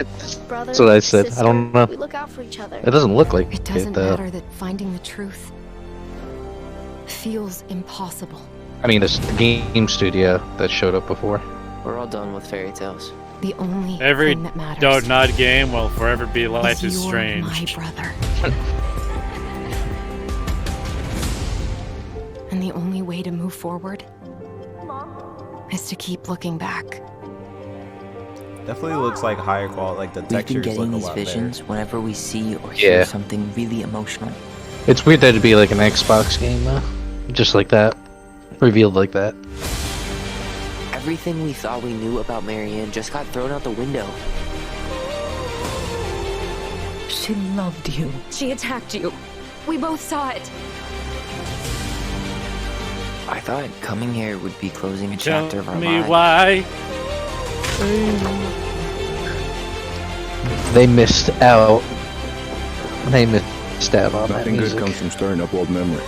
Brother, That's what I said. sister, I don't know. We look out for each other. It doesn't look like It doesn't matter that finding the truth feels impossible. I mean, this game studio that showed up before. We're all done with fairy tales. The only Every thing that matters Don't Nod game will forever be Life is you're Strange. my brother. And the only way to move forward is to keep looking back. Definitely looks like higher quality, like the We've been textures look getting a these lot visions better. whenever we see or hear Yeah. something really emotional. It's weird that it'd be like an Xbox game though. Just like that. Revealed like that. Everything we thought we knew about Marianne just got thrown out the window. She loved you. She attacked you. We both saw it. I thought coming here would be closing a Tell chapter of our me lives. why. They missed out. They missed out on that Nothing good music. comes from stirring up old memories.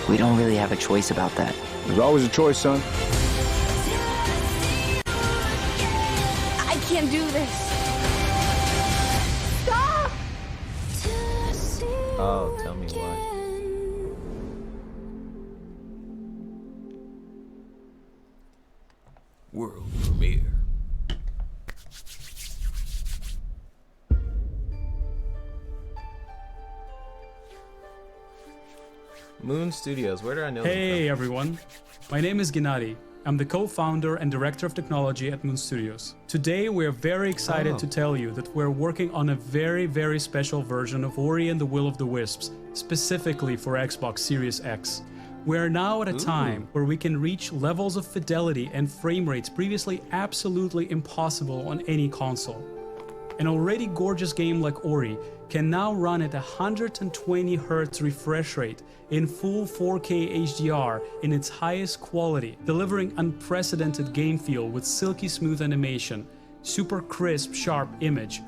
We don't really have a choice about that. There's always a choice, son. I can't do this. Stop! Oh, tell me why. World premiere. Moon Studios, where do I know them Hey everyone, my name is Gennady. I'm the co-founder and director of technology at Moon Studios. Today we're very excited to tell you that we're working on a very special version of Ori and the Will of the Wisps, specifically for Xbox Series X. We're now at a time where we can reach levels of fidelity and frame rates previously absolutely impossible on any console. An already gorgeous game like Ori can now run at 120 Hz refresh rate in full 4K HDR in its highest quality, delivering unprecedented game feel with silky smooth animation, super crisp, sharp image,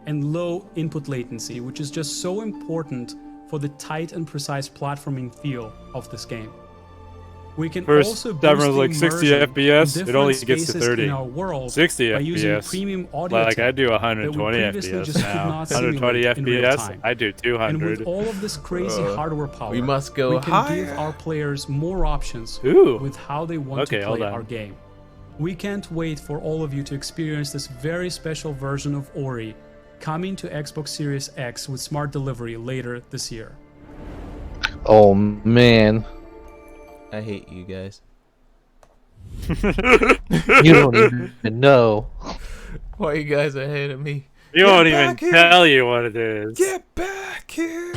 and low input latency, which is just so important for the tight and precise platforming feel of this game. We can First, also that boost runs the like 60 immersion FPS. in It only different gets to spaces 30. in our world 60 by using FPS. premium audio Like I tech do that we 120 previously FPS just could now. not 120 simulate in real FPS. time. I do And 200. with all of this crazy hardware power, we must go we can higher. give our players more options Ooh. with how they want Okay, to hold play on. our game. We can't wait for all of you to experience this very special version of Ori coming to Xbox Series X with smart delivery later this year. Oh man. I hate you guys. You don't even know. Why you guys are ahead of me? You won't even tell you what it is. Get back here!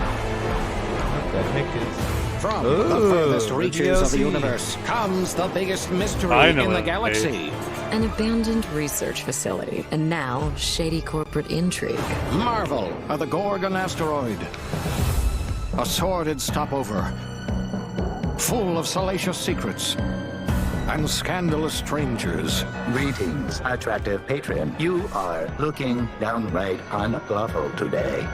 What the heck is... From Ooh, the furthest the reaches of the DLC. universe comes the biggest mystery I know in the what it galaxy. An abandoned research facility, and now shady corporate intrigue. Marvel of the Gorgon asteroid. A sordid stopover, full of salacious secrets and scandalous strangers. Greetings, attractive patron. You are looking downright unlawful today.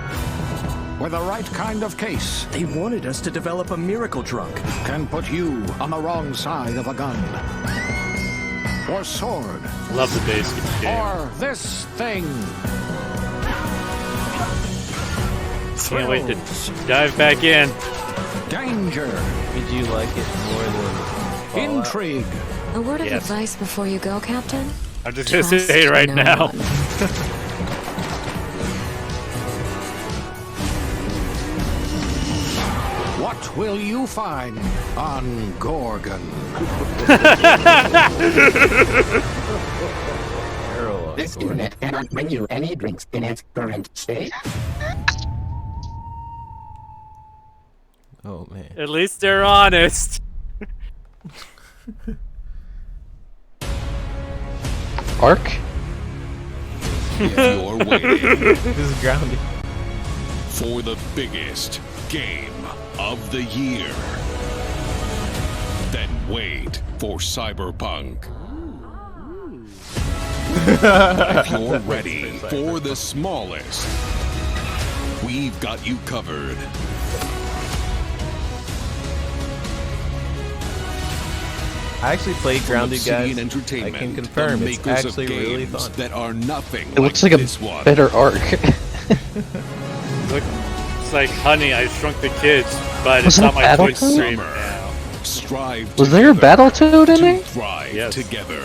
With the right kind of case, They wanted us to develop a miracle drug. can put you on the wrong side of a gun. Or sword. Love the base game. Or this thing. Can't wait to dive back in. Danger. Did you like it more than Fallout? Intrigue. A word of Yes. advice before you go, Captain? I'm just gonna Trust say it right no now. one. What will you find on Gorgon? This internet cannot bring you any drinks in its current state. Oh man. At least they're honest. Ark? If you're waiting This is grounded. for the biggest game of the year, then wait for Cyberpunk. If you're ready for the smallest, we've got you covered. I actually played Grounded, Obsidian guys. I Entertainment, can confirm the it's makers actually of really games fun. that are nothing It looks like this a one. better Ark. Look, It's like, honey, I shrunk the kids, but Was it's it not a my Twitch Battletoad? stream now. Strive Was there a Battletoad in there? thrive together.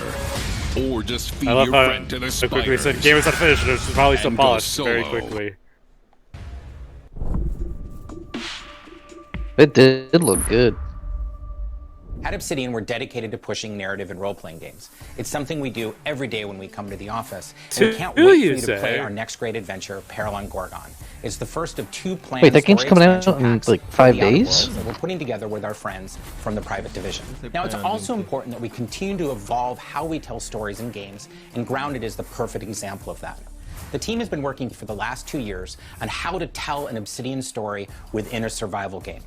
Or just feed I love your how friend to the so quickly said, spiders. game is unfinished, there's probably some And go polished very solo. quickly. It did look good. At Obsidian, we're dedicated to pushing narrative and role-playing games. It's something we do every day when we come to the office. And we can't wait for you to play our next great adventure, Peril on Gorgon. It's the first of 2 planned Wait, that game's story coming out expansion in packs like for 5 the Outer days? Worlds that we're putting together with our friends from the Private Division. Now, it's also important that we continue to evolve how we tell stories in games, and Grounded is the perfect example of that. The team has been working for the last 2 years on how to tell an Obsidian story within a survival game.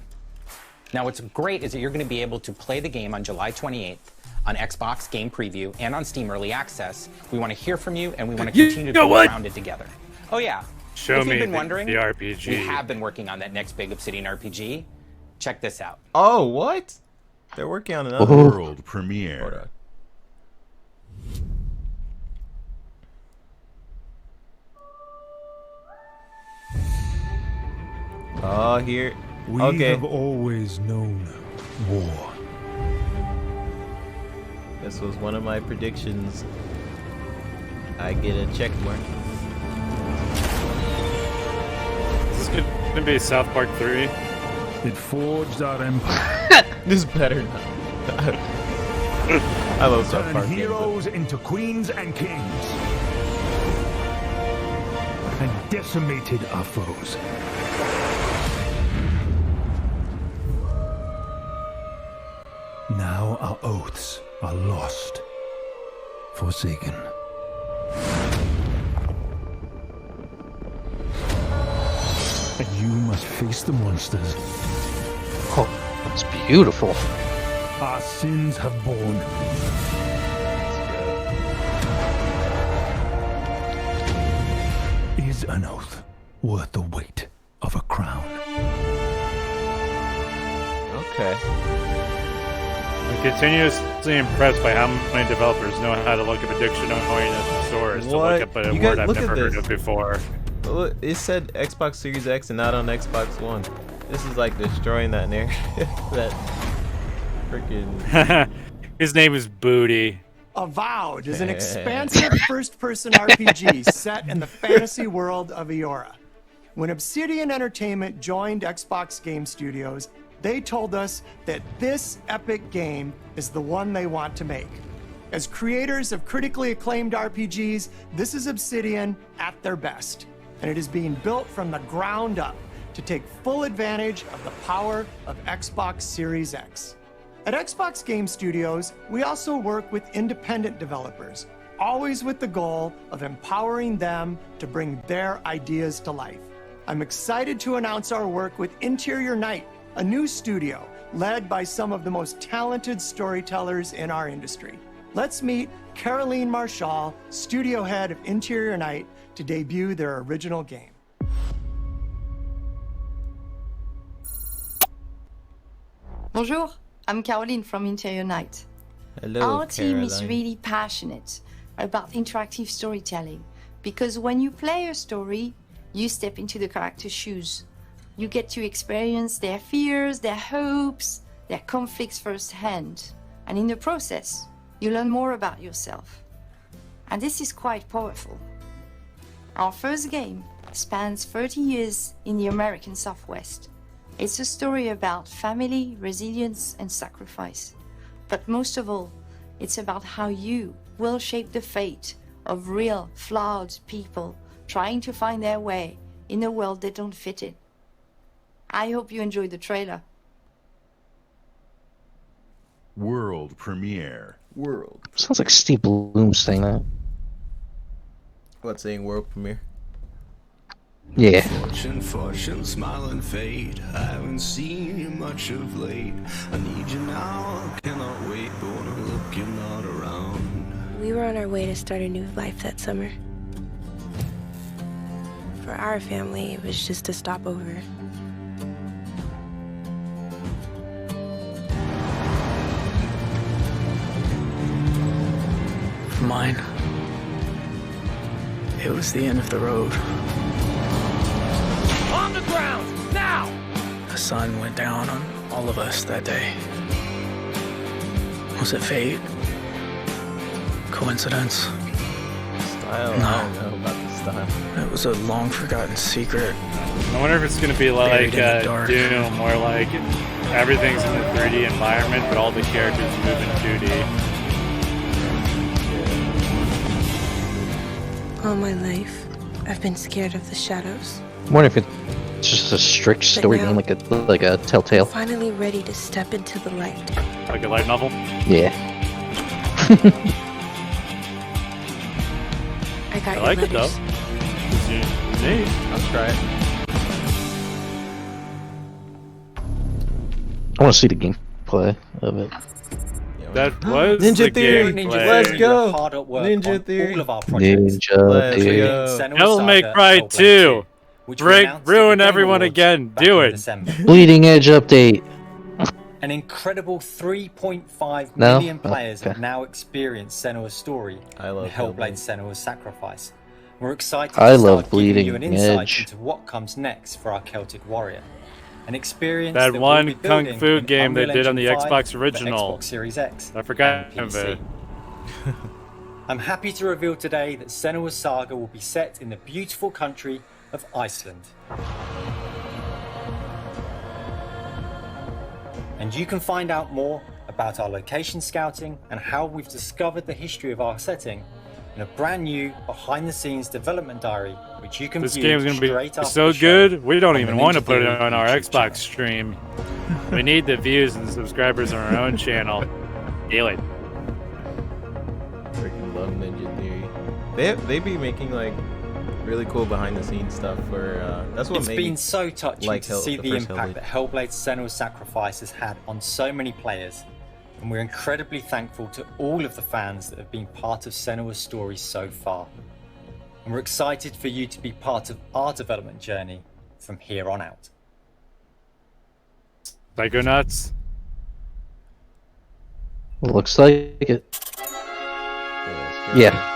Now, what's great is that you're going to be able to play the game on July 28th on Xbox Game Preview and on Steam Early Access. We want to hear from you, and we want to continue to build Grounded together. Oh, yeah. Show if me you've been wondering, the RPG. we have been working on that next big Obsidian RPG. Check this out. Oh, what? They're working on another world premiere. Oh, here. We Okay. have always known war. This was one of my predictions. I get a check mark. This is gonna be South Park 3. It forged our empire. This better not. I love South Turned Park. heroes into queens and kings. And decimated our foes. Now our oaths are lost. Forsaken. And you must face the monsters. Oh, that's beautiful. Our sins have borne. Is an oath worth the weight of a crown? Okay. I'm continuously impressed by how many developers know how to look up a dictionary in the stores to What? look up a You word guys- I've look never at heard this. of before. Well, it said Xbox Series X and not on Xbox One. This is like destroying that narrative. That freaking. His name is Booty. Avowed is an expansive first-person RPG set in the fantasy world of Eora. When Obsidian Entertainment joined Xbox Game Studios, they told us that this epic game is the one they want to make. As creators of critically acclaimed RPGs, this is Obsidian at their best, and it is being built from the ground up to take full advantage of the power of Xbox Series X. At Xbox Game Studios, we also work with independent developers, always with the goal of empowering them to bring their ideas to life. I'm excited to announce our work with Interior Night, a new studio led by some of the most talented storytellers in our industry. Let's meet Caroline Marshall, studio head of Interior Night, to debut their original game. Bonjour, I'm Caroline from Interior Night. Hello, Our team is Caroline. really passionate about interactive storytelling because when you play a story, you step into the character's shoes. You get to experience their fears, their hopes, their conflicts firsthand. And in the process, you learn more about yourself. And this is quite powerful. Our first game spans 30 years in the American Southwest. It's a story about family, resilience, and sacrifice. But most of all, it's about how you will shape the fate of real, flawed people trying to find their way in a world they don't fit in. I hope you enjoyed the trailer. World premiere. World. Sounds like Steve Bloom saying that. What's saying world premiere? Yeah. Fortune, smile and fade. I haven't seen you much of late. I need you now, I cannot wait. But when I look, you're not around. We were on our way to start a new life that summer. For our family, it was just a stopover. For mine, it was the end of the road. On the ground! sun went down on all of us that day. Was it fate? Coincidence? Style? No. I don't know about the style. It was a long-forgotten secret. I wonder if it's going to be like Buried in the dark. Doom, where like everything's in the 3D environment, but all the characters move in 2D. All my life, I've been scared of the shadows. I wonder if it's just a strict story game, like a Telltale. Finally ready to step into the light. Like a light novel? Yeah. I got I like your it though. letters. It's unique. I'll try it. I want to see the gameplay of it. That was Ninja the Theory. gameplay. Let's go. Hard at work Ninja on Theory. all of our projects. Ninja Theory. Devil May Cry 2. Ruin everyone again. Do it. Bleeding Edge update. An incredible 3.5 No? million players Okay. have now experienced Senua's story I love and Hellblade: Senua's Sacrifice. We're excited I to love start giving you an Bleeding insight Edge. into what comes next for our Celtic warrior. An experience That we'll one be Kung building Fu in game they Unreal did on the Engine 5, Xbox the original. Xbox Series X, I forgot and of PC. it. I'm happy to reveal today that Senua's saga will be set in the beautiful country of Iceland. And you can find out more about our location scouting and how we've discovered the history of our setting in a brand new behind-the-scenes development diary, which you can This view game's gonna be straight after so the show good, we don't on even the want to Ninja put it Theory on our YouTube Xbox stream. We need the views and subscribers on our own channel. Daily. Freaking love Ninja Theory. They be making like really cool behind the scenes stuff for that's what It's made been me so touching like to see the first impact Hellblade. that Hellblade: Senua's Sacrifice has had on so many players, and we're incredibly thankful to all of the fans that have been part of Senua's story so far. And we're excited for you to be part of our development journey from here on out. Psychonauts. Looks like it. Yeah.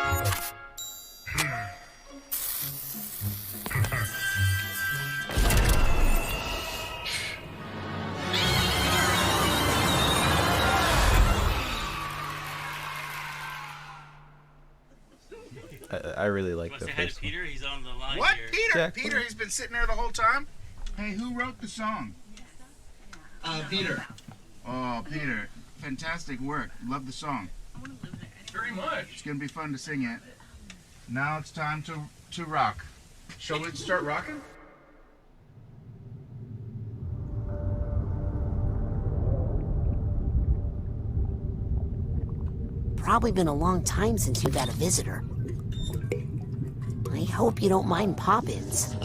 I really like the first one. Peter, he's on the line What? here. Peter? Jack, Peter, he's been sitting there the whole time? Hey, who wrote the song? Peter. Oh, Peter. Fantastic work. Love the song. Very much. It's going to be fun to sing it. Now it's time to rock. Shall we start rocking? Probably been a long time since you've had a visitor. I hope you don't mind pop-ins.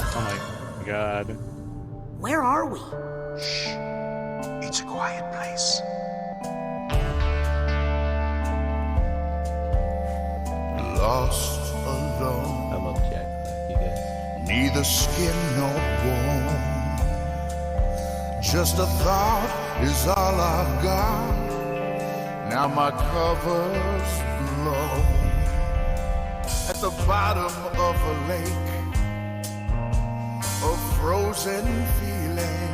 Oh my god. Where are we? It's a quiet place. Lost alone. I love Jack. You guys. Neither skin nor bone. Just a thought is all I've got. Now my cover's blown. At the bottom of a lake, a frozen feeling.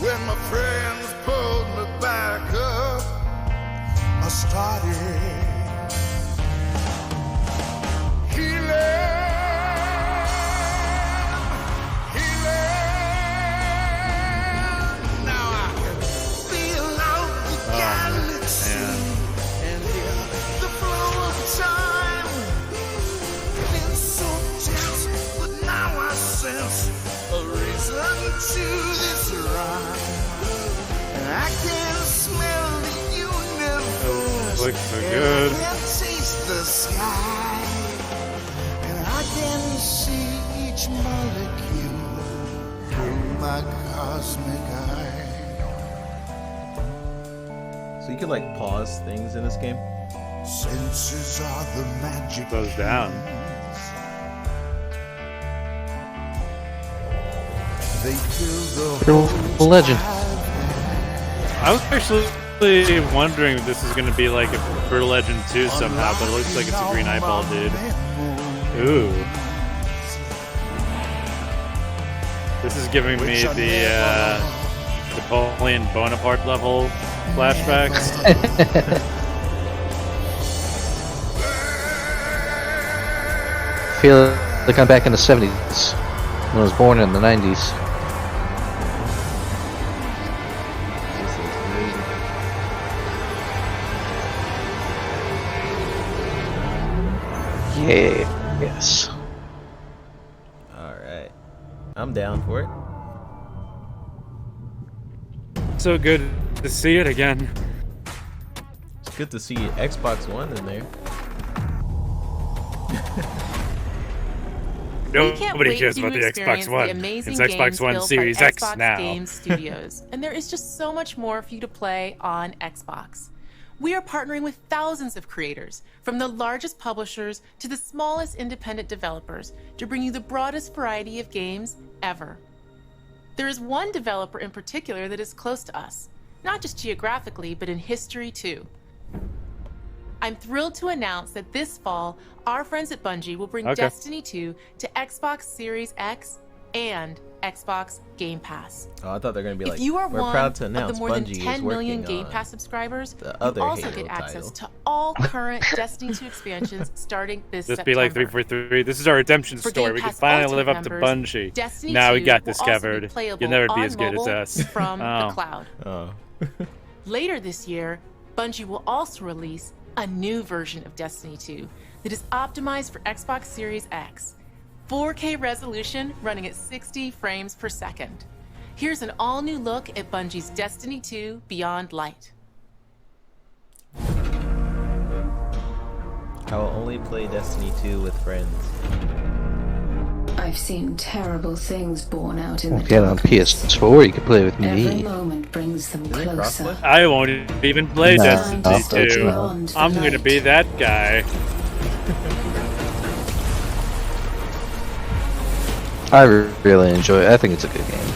When my friends pulled me back up, I started to this rhyme, and I can smell the universe. Looks so good. I can taste the sky, and I can see each molecule through my cosmic eye. So you could like pause things in this game. Senses are the magic. Goes down. They fill the Legend. I was actually actually wondering if this is going to be like a Brutal Legend 2 somehow, but it looks like it's a green eyeball dude. Ooh. This is giving me the Napoleon Bonaparte level flashbacks. I feel like I'm back in the 70s when I was born in the 90s. Yeah. Yes. Alright. I'm down for it. So good to see it again. It's good to see Xbox One in there. Nobody cares about the Xbox One. It's Xbox One Series X now. Game Studios, and there is just so much more for you to play on Xbox. We are partnering with thousands of creators, from the largest publishers to the smallest independent developers, to bring you the broadest variety of games ever. There is one developer in particular that is close to us, not just geographically, but in history too. I'm thrilled to announce that this fall, our friends at Bungie will bring Destiny 2 to Xbox Series X and Xbox Game Pass. Oh, I thought they were going to be If like, you are we're one proud to of announce the more Bungie than 10 million is Game working Pass on subscribers, the you other also Halo get access title. to all current Destiny 2 expansions starting this Just September. be like 343. This is our redemption For story. Game We can Pass finally Ultimate live up to members, Bungie. Destiny Now we 2 got will this also be covered. playable You'll never be on as good as mobile us. from the cloud. Oh. Later this year, Bungie will also release a new version of Destiny 2 that is optimized for Xbox Series X. 4K resolution running at 60 frames per second. Here's an all-new look at Bungie's Destiny 2 Beyond Light. I will only play Destiny 2 with friends. I've seen terrible things born out in the Get on PS4, you can play with Every me. moment brings them closer. I won't even play No, Destiny 2. no. I'm going to be that guy. I really enjoy it. I think it's a good game.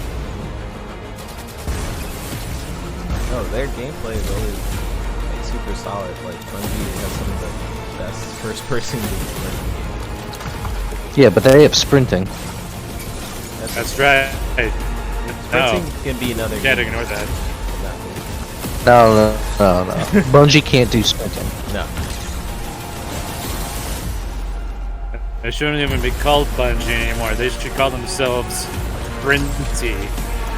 Oh, their gameplay is always like super solid. Like Bungie has some of the best first-person gameplay. Yeah, but they have sprinting. That's right. Sprinting can be another Can't game. ignore that. No. Bungie can't do sprinting. No. They shouldn't even be called Bungie anymore. They should call themselves Sprinty,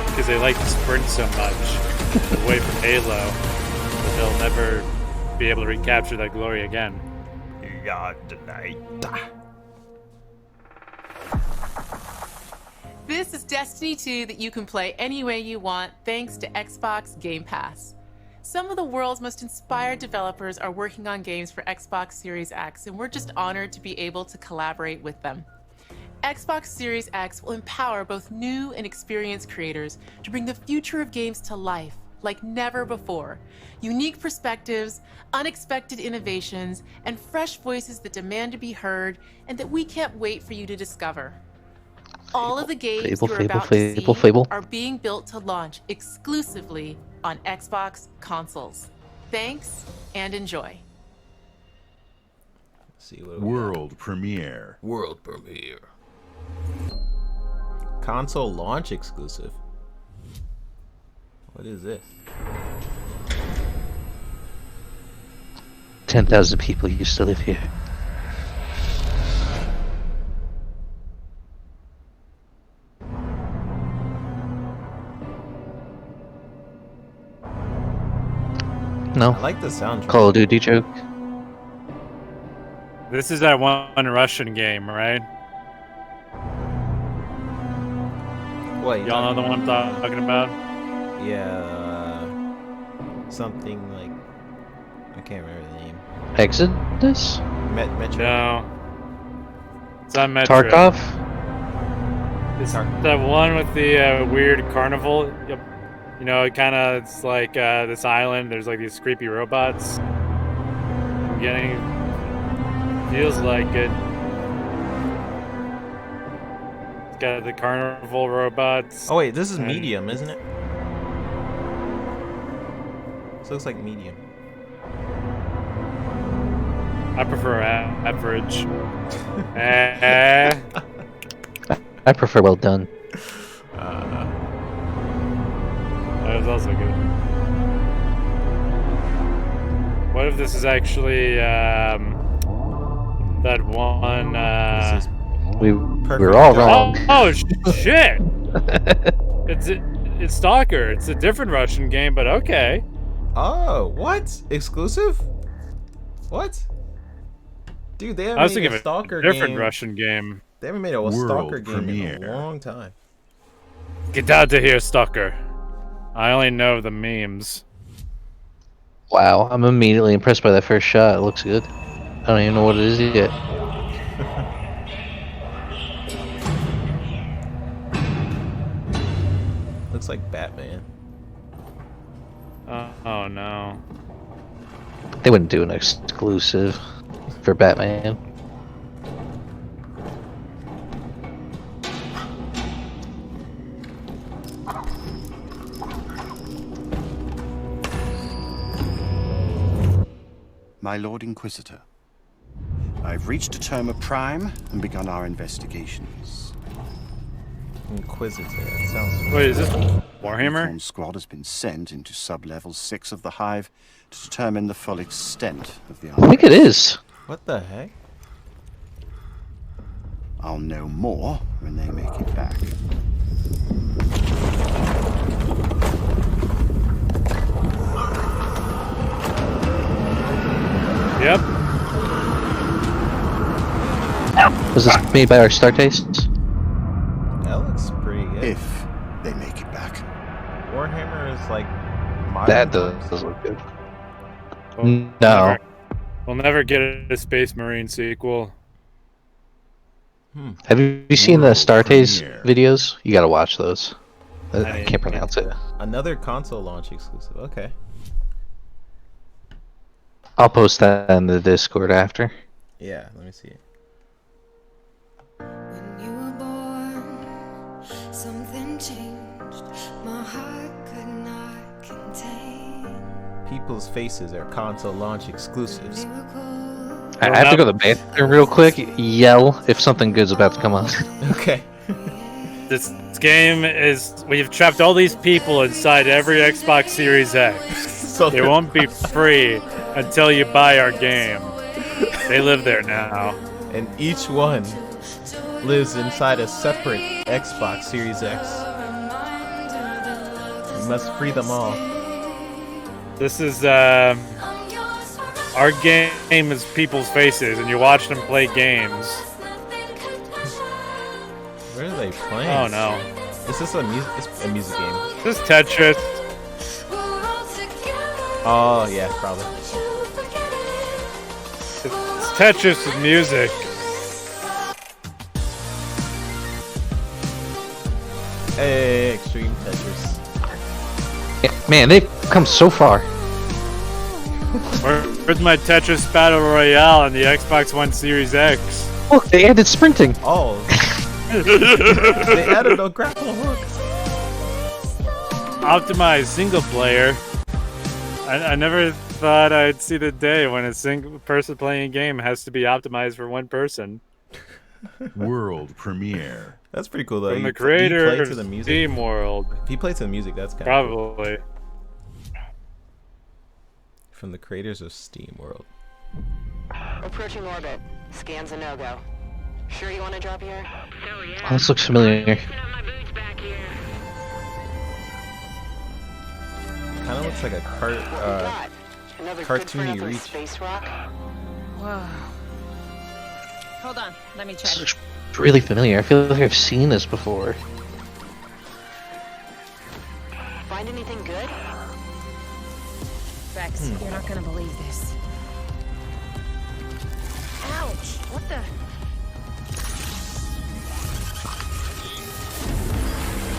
because they like to sprint so much away from Halo that they'll never be able to recapture that glory again. Yeah, tonight. This is Destiny 2 that you can play any way you want thanks to Xbox Game Pass. Some of the world's most inspired developers are working on games for Xbox Series X, and we're just honored to be able to collaborate with them. Xbox Series X will empower both new and experienced creators to bring the future of games to life like never before. Unique perspectives, unexpected innovations, and fresh voices that demand to be heard and that we can't wait for you to discover. All of the games you're about to see are being built to launch exclusively on Xbox consoles. Thanks and enjoy. See what World premiere. World premiere. Console launch exclusive. What is this? 10,000 people used to live here. No. I like the soundtrack. Call of Duty joke. This is that one Russian game, right? What? Y'all know the one I'm talking about? Yeah. Something like I can't remember the name. Exodus? Metro. No. It's on Metro. Tarkov? It's that one with the weird carnival. You know, it's like this island. There's like these creepy robots. Feels like it. It's got the carnival robots. Oh wait, this is Medium, isn't it? This looks like medium. I prefer average. I prefer well done. That was also good. What if this is actually that one? We're all wrong. Oh shit! It's Stalker. It's a different Russian game, but okay. Oh, what? Exclusive? What? Dude, they haven't I was made thinking a of Stalker a different game. Russian game. They haven't made a Stalker game in a long time. Get out of here, Stalker. I only know the memes. Wow, I'm immediately impressed by that first shot. It looks good. I don't even know what it is yet. Looks like Batman. Oh no. They wouldn't do an exclusive for Batman. My Lord Inquisitor, I've reached a term of prime and begun our investigations. Inquisitor, that sounds... Wait, is this Warhammer? The Reform Squad has been sent into sub-level 6 of the Hive to determine the full extent of the... I think it is. What the heck? I'll know more when they make it back. Yep. Was this made by our Star Tastes? That looks pretty good. If they make it back. Warhammer is like modern. That does look good. No. We'll never get a Space Marine sequel. Have you seen the Star Tastes videos? You gotta watch those. I can't pronounce it. Another console launch exclusive. Okay. I'll post that in the Discord after. Yeah, let me see it. Something changed, my heart could not contain. People's Faces are console launch exclusives. I have to go to the bathroom real quick. Yell if something good's about to come on. Okay. This game is... We've trapped all these people inside every Xbox Series X. So they won't be free until you buy our game. They live there now. And each one lives inside a separate Xbox Series X. You must free them all. This is our game is People's Faces, and you watch them play games. Where are they playing? Oh no! Is this a music game? This is Tetris. Oh yeah, probably. It's Tetris with music. Hey, Extreme Tetris. Man, they've come so far. Where's my Tetris Battle Royale on the Xbox One Series X? Look, they added sprinting. Oh. They added a grapple hook. Optimized single player. I never thought I'd see the day when a single person playing a game has to be optimized for one person. World premiere. That's pretty cool though. From the creator play of to the music. Steam World. If he plays to the music, that's kind of probably. Cool. From the creators of Steam World. Approaching orbit. Scans a no-go. Sure you want to drop here? Oh, this looks familiar. Kind of looks like a cartoony Reach. Space rock. Whoa. Hold on, let me check. It's really familiar. I feel like I've seen this before. Find anything good? Rex, you're not gonna believe this. Ouch! What the?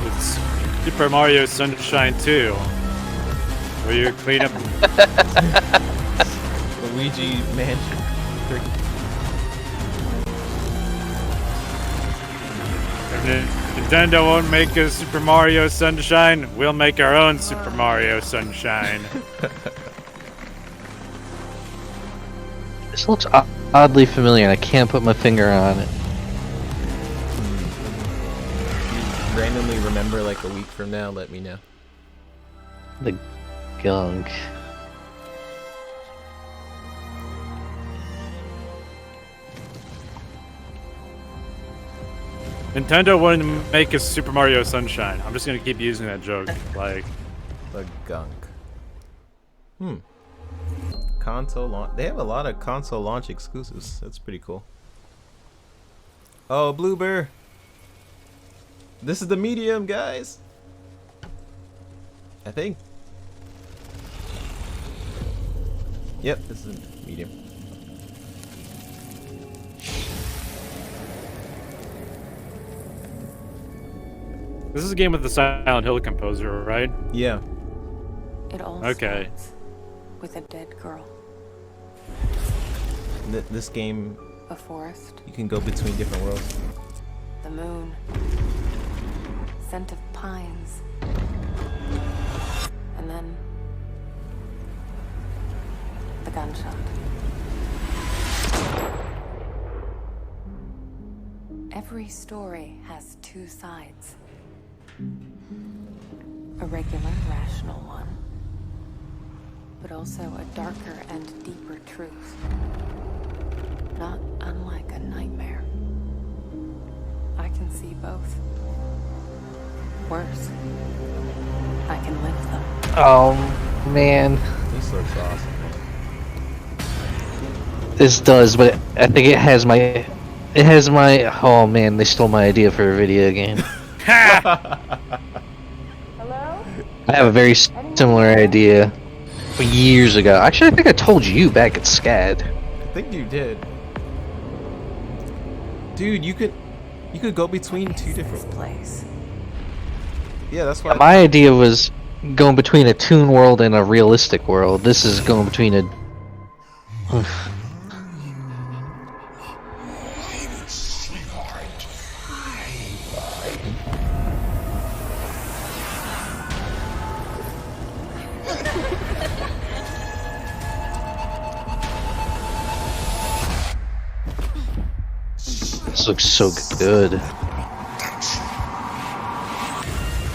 It's Super Mario Sunshine 2. Where you clean up Luigi Mansion 3. Nintendo won't make a Super Mario Sunshine, we'll make our own Super Mario Sunshine. This looks oddly familiar, and I can't put my finger on it. If you randomly remember like a week from now, let me know. The gunk. Nintendo wouldn't make a Super Mario Sunshine. I'm just gonna keep using that joke. Like the gunk. Console launch. They have a lot of console launch exclusives. That's pretty cool. Oh, Bloober. This is the medium, guys. I think. Yep, this is the medium. This is a game with the Silent Hill composer, right? Yeah. It all okay. starts with a dead girl. This game, a forest. You can go between different worlds. The moon. Scent of pines. And then the gunshot. Every story has two sides. A regular, rational one, but also a darker and deeper truth. Not unlike a nightmare. I can see both. Worse, I can live them. Oh man. This looks awesome. This does, but I think it has my. Oh man, they stole my idea for a video game. Hello? I have a very similar idea years ago. Actually, I think I told you back at SCAD. I think you did. Dude, you could go between two different places. Yeah, that's why. My idea was going between a toon world and a realistic world. This is going between a. This looks so good.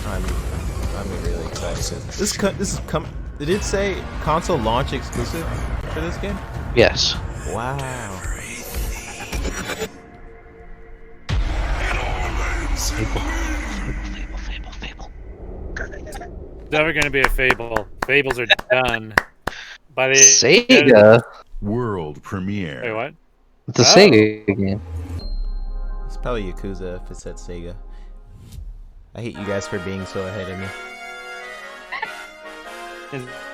I'm really excited. This is Did it say console launch exclusive for this game? Yes. Wow. Never gonna be a Fable. Fables are done. By the Sega world premiere. Wait, what? It's a Sega game. It's probably Yakuza if it said Sega. I hate you guys for being so ahead of me.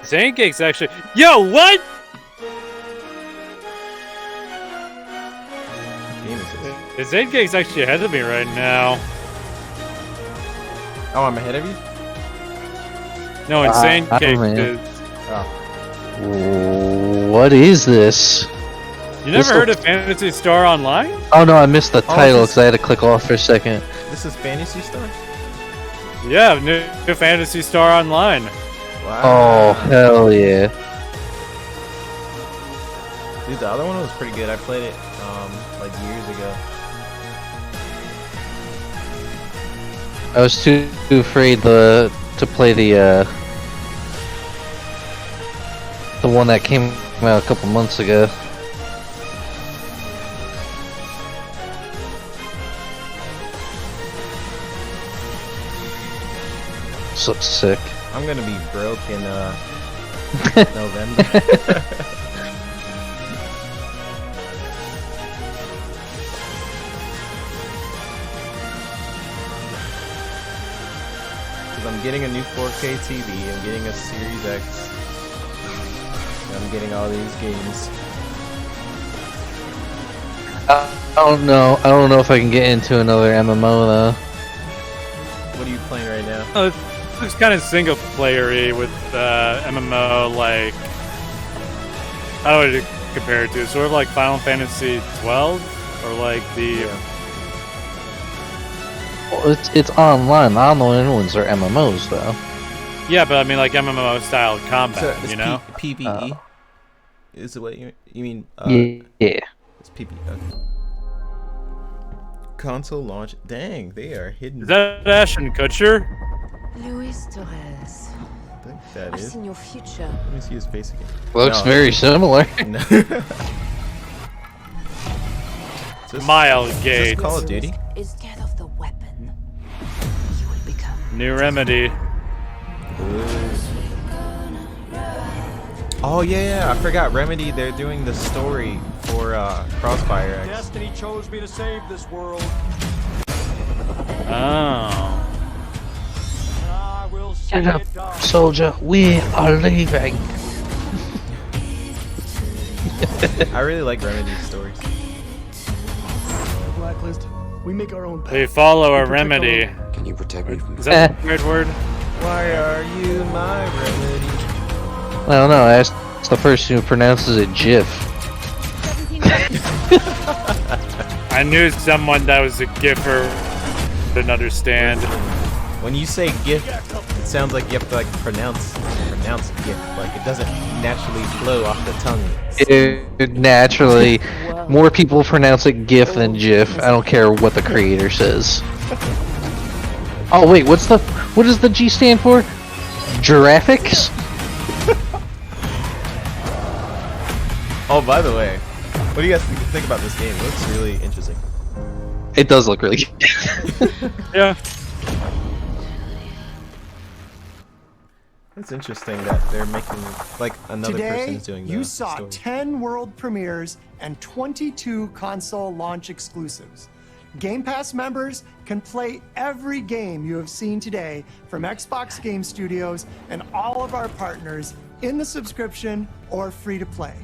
Zancake's actually. Yo, what? Zancake's actually ahead of me right now. Oh, I'm ahead of you? No, Insane Cake is. Oh. What is this? You never heard of Fantasy Star Online? Oh no, I missed the title because I had to click off for a second. This is Fantasy Star? Yeah, new Fantasy Star Online. Wow. Oh, hell yeah. Dude, the other one was pretty good. I played it like years ago. I was too afraid to play the one that came out a couple months ago. This looks sick. I'm gonna be broke in November. I'm getting a new 4K TV, I'm getting a Series X, and I'm getting all these games. I don't know if I can get into another MMO though. What are you playing right now? Oh, it looks kind of single player-y with MMO, like, how would it compare it to? Sort of like Final Fantasy 12, or like the Well, it's online. The online ones are MMOs though. Yeah, but I mean like MMO style combat, So it's you know? PvE. Is it what you mean? Yeah. It's PvE. Okay. Console launch. Dang, they are hidden. Is that Ashton Kutcher? Luis Torres. I think that I've is. seen your future. Let me see his face again. Looks very similar. No. Miles Is this Gates. Call of Duty? Instead of the weapon, you will become. New Remedy. Oh yeah, I forgot Remedy. They're doing the story for Crossfire X. Destiny chose me to save this world. Oh. I will see Get up, it done. soldier. We are leaving. I really like Remedy's stories. Blacklist. We make our own path. We follow a We protect remedy. our own. Can you protect me from Is that the right word? Why are you my remedy? I don't know. I asked the person who pronounces it GIF. I knew someone that was a giffer didn't understand. When you say GIF, it sounds like you have to like pronounce GIF. Like it doesn't naturally flow off the tongue. It naturally, more people pronounce it GIF than GIF. I don't care what the creator says. Oh wait, what does the G stand for? Giraffics? Oh, by the way, what do you guys think about this game? It looks really interesting. It does look really good. Yeah. It's interesting that they're making like another Today, person's doing the you saw story. 10 world premieres and 22 console launch exclusives. Game Pass members can play every game you have seen today from Xbox Game Studios and all of our partners in the subscription or free to play.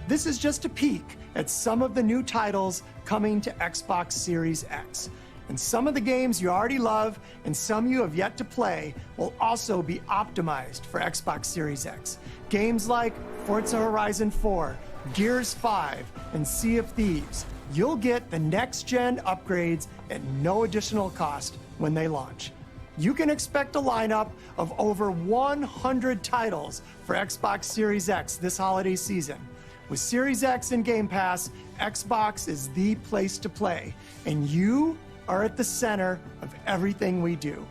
This is just a peek at some of the new titles coming to Xbox Series X. And some of the games you already love and some you have yet to play will also be optimized for Xbox Series X. Games like Forza Horizon 4, Gears 5, and Sea of Thieves. You'll get the next-gen upgrades at no additional cost when they launch. You can expect a lineup of over 100 titles for Xbox Series X this holiday season. With Series X and Game Pass, Xbox is the place to play, and you are at the center of everything we do.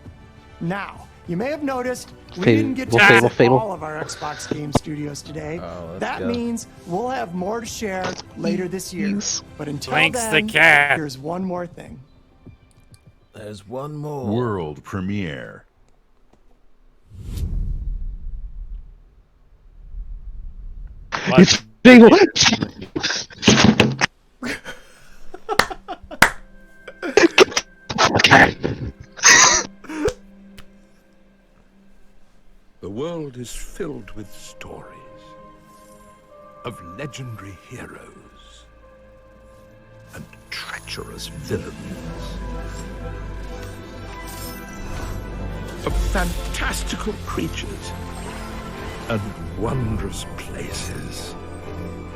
Now, you may have noticed we didn't get to visit all of our Xbox Game Studios today. That means we'll have more to share later this year. But until Blinks the then, cat. here's one more thing. There's one more. World premiere. It's Fable. The world is filled with stories of legendary heroes and treacherous villains, of fantastical creatures and wondrous places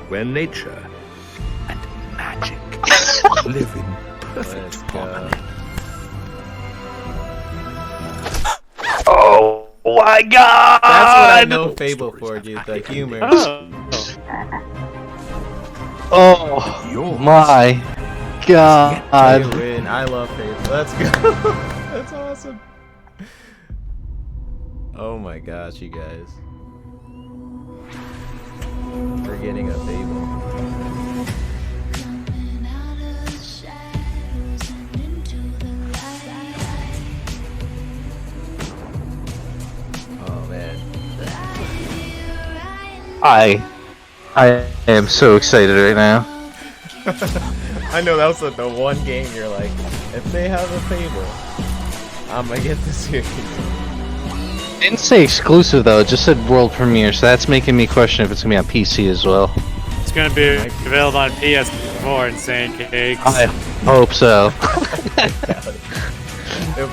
where nature and magic live in perfect harmony. Oh my god! That's what I know Fable for, dude. The humor. Oh my god! They win. I love Fable. Let's go. That's awesome. Oh my gosh, you guys. We're getting a Fable. Oh man. I am so excited right now. I know that was the one game you're like, if they have a Fable, I'm gonna get the series. It didn't say exclusive though, it just said world premiere, so that's making me question if it's gonna be on PC as well. It's gonna be available on PS4, insane cakes. I hope so.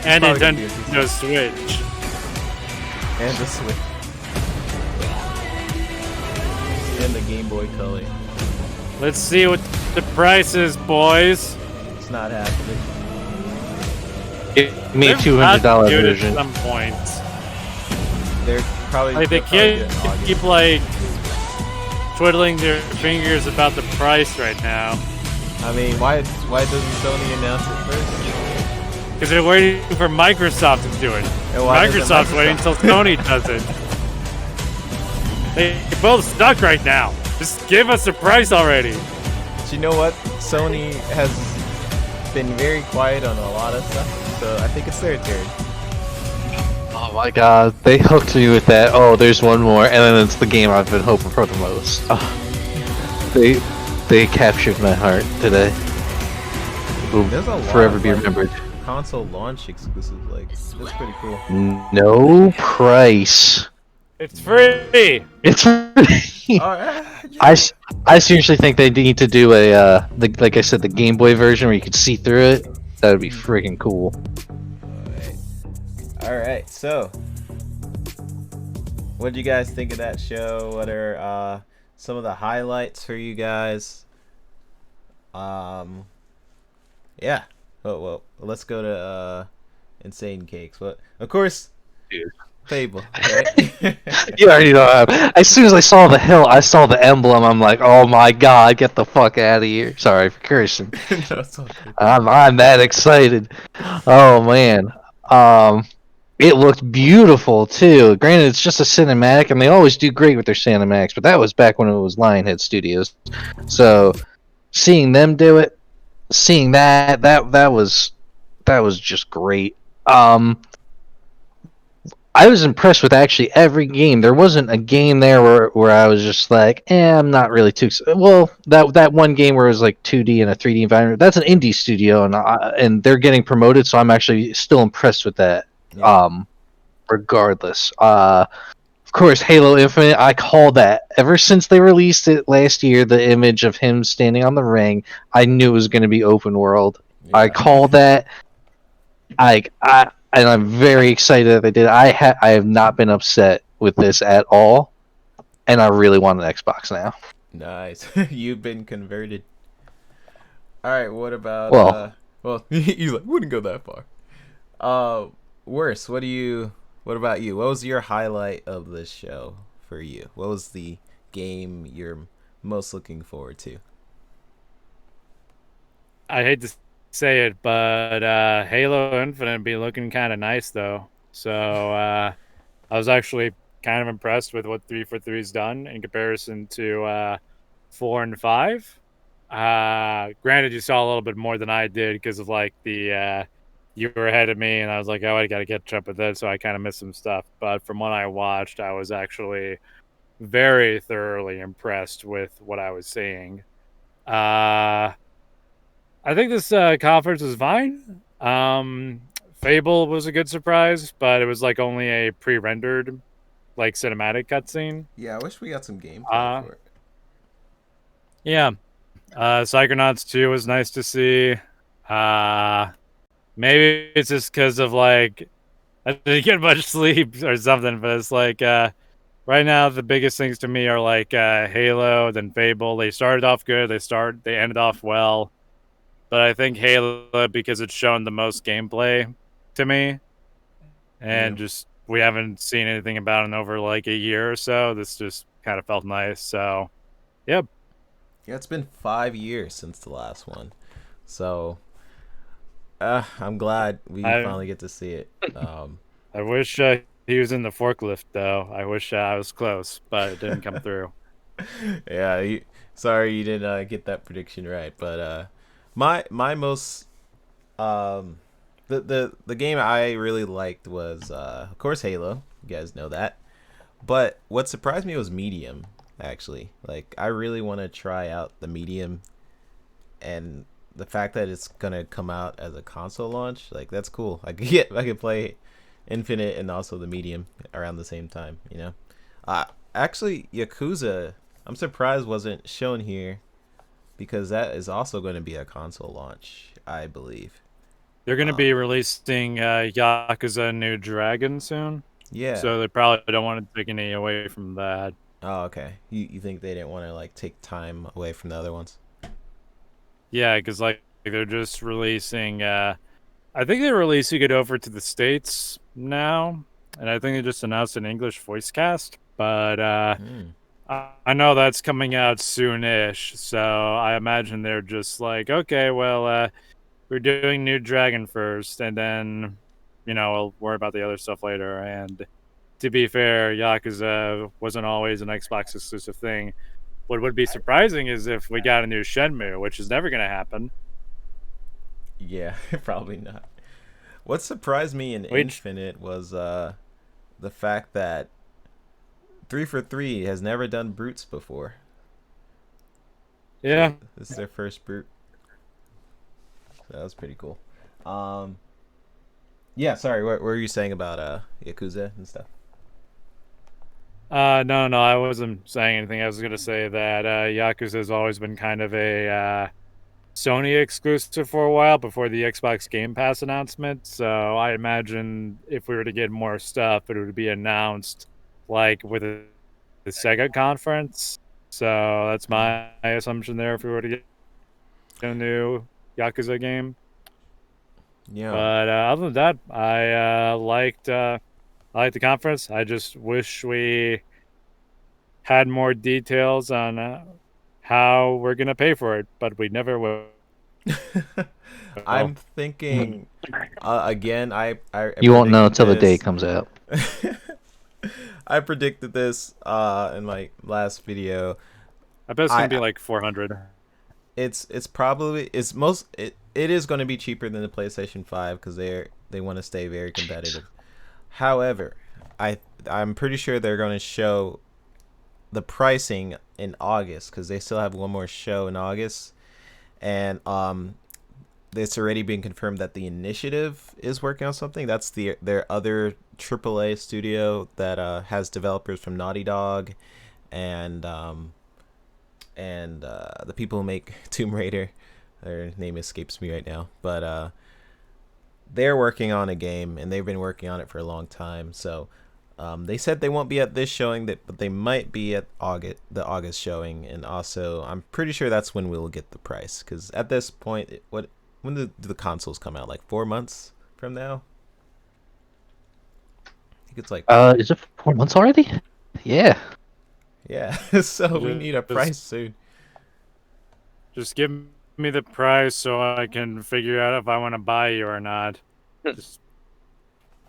And Nintendo Switch. And the Switch. And the Game Boy Color. Let's see what the price is, boys. It's not happening. Give me a They've $200 got to do it version. At some point. They're probably Like they they'll probably can't do it in August. keep like twiddling their fingers about the price right now. I mean, why doesn't Sony announce it first? Because they're waiting for Microsoft to do it. And why doesn't Microsoft's waiting until Sony does it. They're both stuck right now. Just give us the price already. But you know what? Sony has been very quiet on a lot of stuff, so I think it's their turn. Oh my god, they hooked me with that. Oh, there's one more, and then it's the game I've been hoping for the most. Oh, they captured my heart today. Will There's a lot forever of, be like, remembered. console launch exclusives. Like, that's pretty cool. No price. It's free. It's free. I seriously think they need to do a like I said, the Game Boy version where you could see through it. That would be freaking cool. All right, so what did you guys think of that show? What are some of the highlights for you guys? Yeah. Well, let's go to Insane Cakes. What? Of course, dude. Fable. Right? You already know. As soon as I saw the hill, I saw the emblem. I'm like, oh my god, get the fuck out of here! Sorry for cursing. No, it's all good. I'm that excited. Oh man. It looked beautiful too. Granted, it's just a cinematic, and they always do great with their cinematics. But that was back when it was Lionhead Studios. So, seeing them do it, seeing that was just great. I was impressed with actually every game. There wasn't a game there where I was just like, I'm not really too excited. Well, that one game where it was like 2D and a 3D environment, that's an indie studio, and they're getting promoted, so I'm actually still impressed with that. Yeah. Regardless. Of course, Halo Infinite, I call that. Ever since they released it last year, the image of him standing on the ring, I knew it was going to be open world. Yeah. I called that. And I'm very excited that they did. I have not been upset with this at all, and I really want an Xbox now. Nice. You've been converted. All right. What about? Well, you like wouldn't go that far. Worse. What about you? What was your highlight of this show for you? What was the game you're most looking forward to? I hate to say it, but Halo Infinite be looking kind of nice though. So I was actually kind of impressed with what 343's done in comparison to 4 and 5. Granted, you saw a little bit more than I did because of like the you were ahead of me, and I was like, oh, I got to catch up with it, so I kind of missed some stuff. But from what I watched, I was actually very thoroughly impressed with what I was seeing. I think this conference was fine. Fable was a good surprise, but it was like only a pre-rendered, like cinematic cutscene. Yeah, I wish we got some gameplay for it. Yeah, Psychonauts 2 was nice to see. Maybe it's just because of like I didn't get much sleep or something, but it's like right now the biggest things to me are like Halo, then Fable. They started off good. They ended off well. But I think Halo, because it's shown the most gameplay to me, and just we haven't seen anything about it in over like a year or so. This just kind of felt nice. So, yep. Yeah, it's been 5 years since the last one, so I'm glad we finally get to see it. I wish he was in the forklift though. I wish I was close, but it didn't come through. Yeah, sorry you didn't get that prediction right, but. My most the game I really liked was of course Halo. You guys know that. But what surprised me was Medium, actually. Like I really want to try out the Medium, and the fact that it's gonna come out as a console launch, like that's cool. I could play Infinite and also the Medium around the same time, you know. Actually Yakuza, I'm surprised wasn't shown here. Because that is also going to be a console launch, I believe. They're going to be releasing Yakuza New Dragon soon. Yeah. So they probably don't want to take any away from that. Oh, okay. You think they didn't want to like take time away from the other ones? Yeah, because like they're just releasing. I I think they're releasing it over to the States now, and I think they just announced an English voice cast. But I know that's coming out soonish, so I imagine they're just like, okay, well, we're doing New Dragon first, and then, we'll worry about the other stuff later. And to be fair, Yakuza wasn't always an Xbox exclusive thing. What would be surprising is if we got a new Shenmue, which is never going to happen. Yeah, probably not. What surprised me in Infinite was the fact that 343 has never done brutes before. Yeah. So this is their first brute. So that was pretty cool. Yeah, sorry, what were you saying about Yakuza and stuff? No, I wasn't saying anything. I was going to say that Yakuza has always been kind of a Sony exclusive for a while before the Xbox Game Pass announcement. So I imagine if we were to get more stuff, it would be announced like with the Sega conference. So that's my assumption there if we were to get a new Yakuza game. Yeah. But other than that, I liked the conference. I just wish we had more details on how we're gonna pay for it, but we never will. I'm thinking again. I You won't know predicted until the day this. comes out. I predicted this in my last video. I bet it's gonna be like 400. It is going to be cheaper than the PlayStation 5 because they want to stay very competitive. However, I'm pretty sure they're going to show the pricing in August because they still have one more show in August, and it's already been confirmed that the Initiative is working on something. That's their other AAA studio that has developers from Naughty Dog and the people who make Tomb Raider. Their name escapes me right now, but they're working on a game and they've been working on it for a long time. So they said they won't be at this showing, but they might be at the August showing, and also I'm pretty sure that's when we'll get the price. Because at this point, when do the consoles come out? Like 4 months from now? I think it's like. Is it 4 months already? Yeah. Yeah. So we need a price soon. Just give me the price so I can figure out if I want to buy you or not.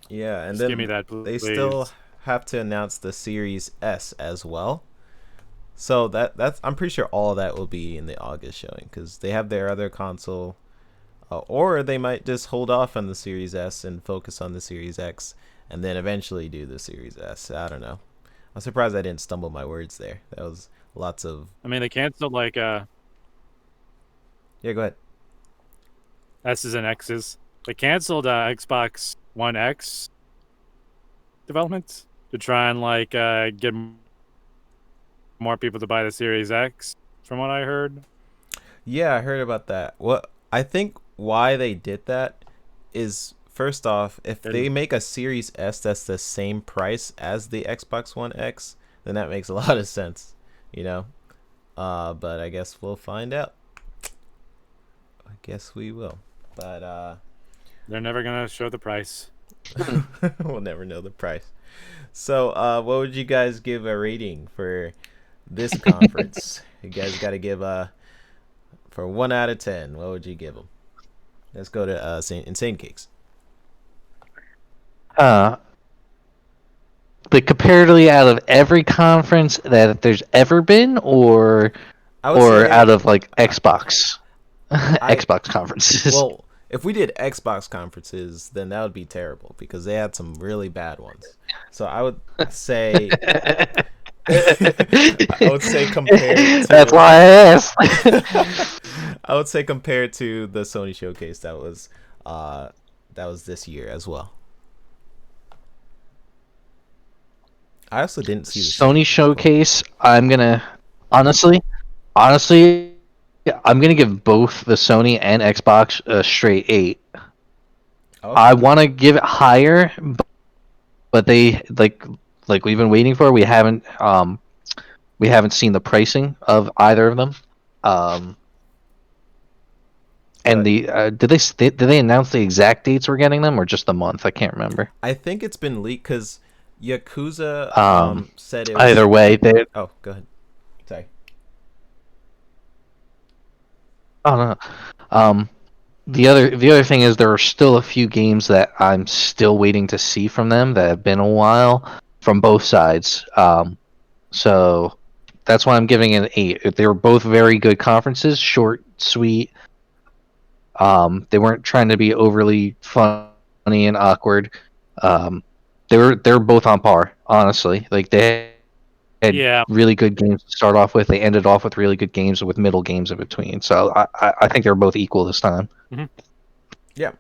Yeah, and just then give me that, they please. still have to announce the Series S as well. So that's I'm pretty sure all of that will be in the August showing because they have their other console, or they might just hold off on the Series S and focus on the Series X, and then eventually do the Series S. I don't know. I'm surprised I didn't stumble my words there. That was lots of. I mean, they canceled like Yeah, go ahead. S's and X's. They canceled Xbox One X developments to try and like get more people to buy the Series X, from what I heard. Yeah, I heard about that. What I think why they did that is, first off, if they make a Series S that's the same price as the Xbox One X, then that makes a lot of sense, you know. But I guess we'll find out. I guess we will. But they're never gonna show the price. We'll never know the price. So what would you guys give a rating for this conference? You guys got to give for 1 out of 10. What would you give them? Let's go to Insane Cakes. Like comparatively out of every conference that there's ever been, or out of like Xbox Xbox conferences. Well, if we did Xbox conferences, then that would be terrible because they had some really bad ones. So I would say compared to, that's why I asked. I would say compared to the Sony showcase that was this year as well. I also didn't see the Sony showcase. I'm gonna honestly, I'm gonna give both the Sony and Xbox a straight 8. Okay. I want to give it higher, but they like we've been waiting for. We haven't seen the pricing of either of them. And did they announce the exact dates we're getting them, or just the month? I can't remember. I think it's been leaked because Yakuza said it was. Either way, they. Oh, go ahead. Sorry. Oh no. The other thing is there are still a few games that I'm still waiting to see from them that have been a while from both sides. So that's why I'm giving it an 8. They were both very good conferences, short, sweet. They weren't trying to be overly funny and awkward. They're both on par, honestly. Like they had really good games to start off with. They ended off with really good games with middle games in between. So I think they're both equal this time. Mm-hmm. Yeah.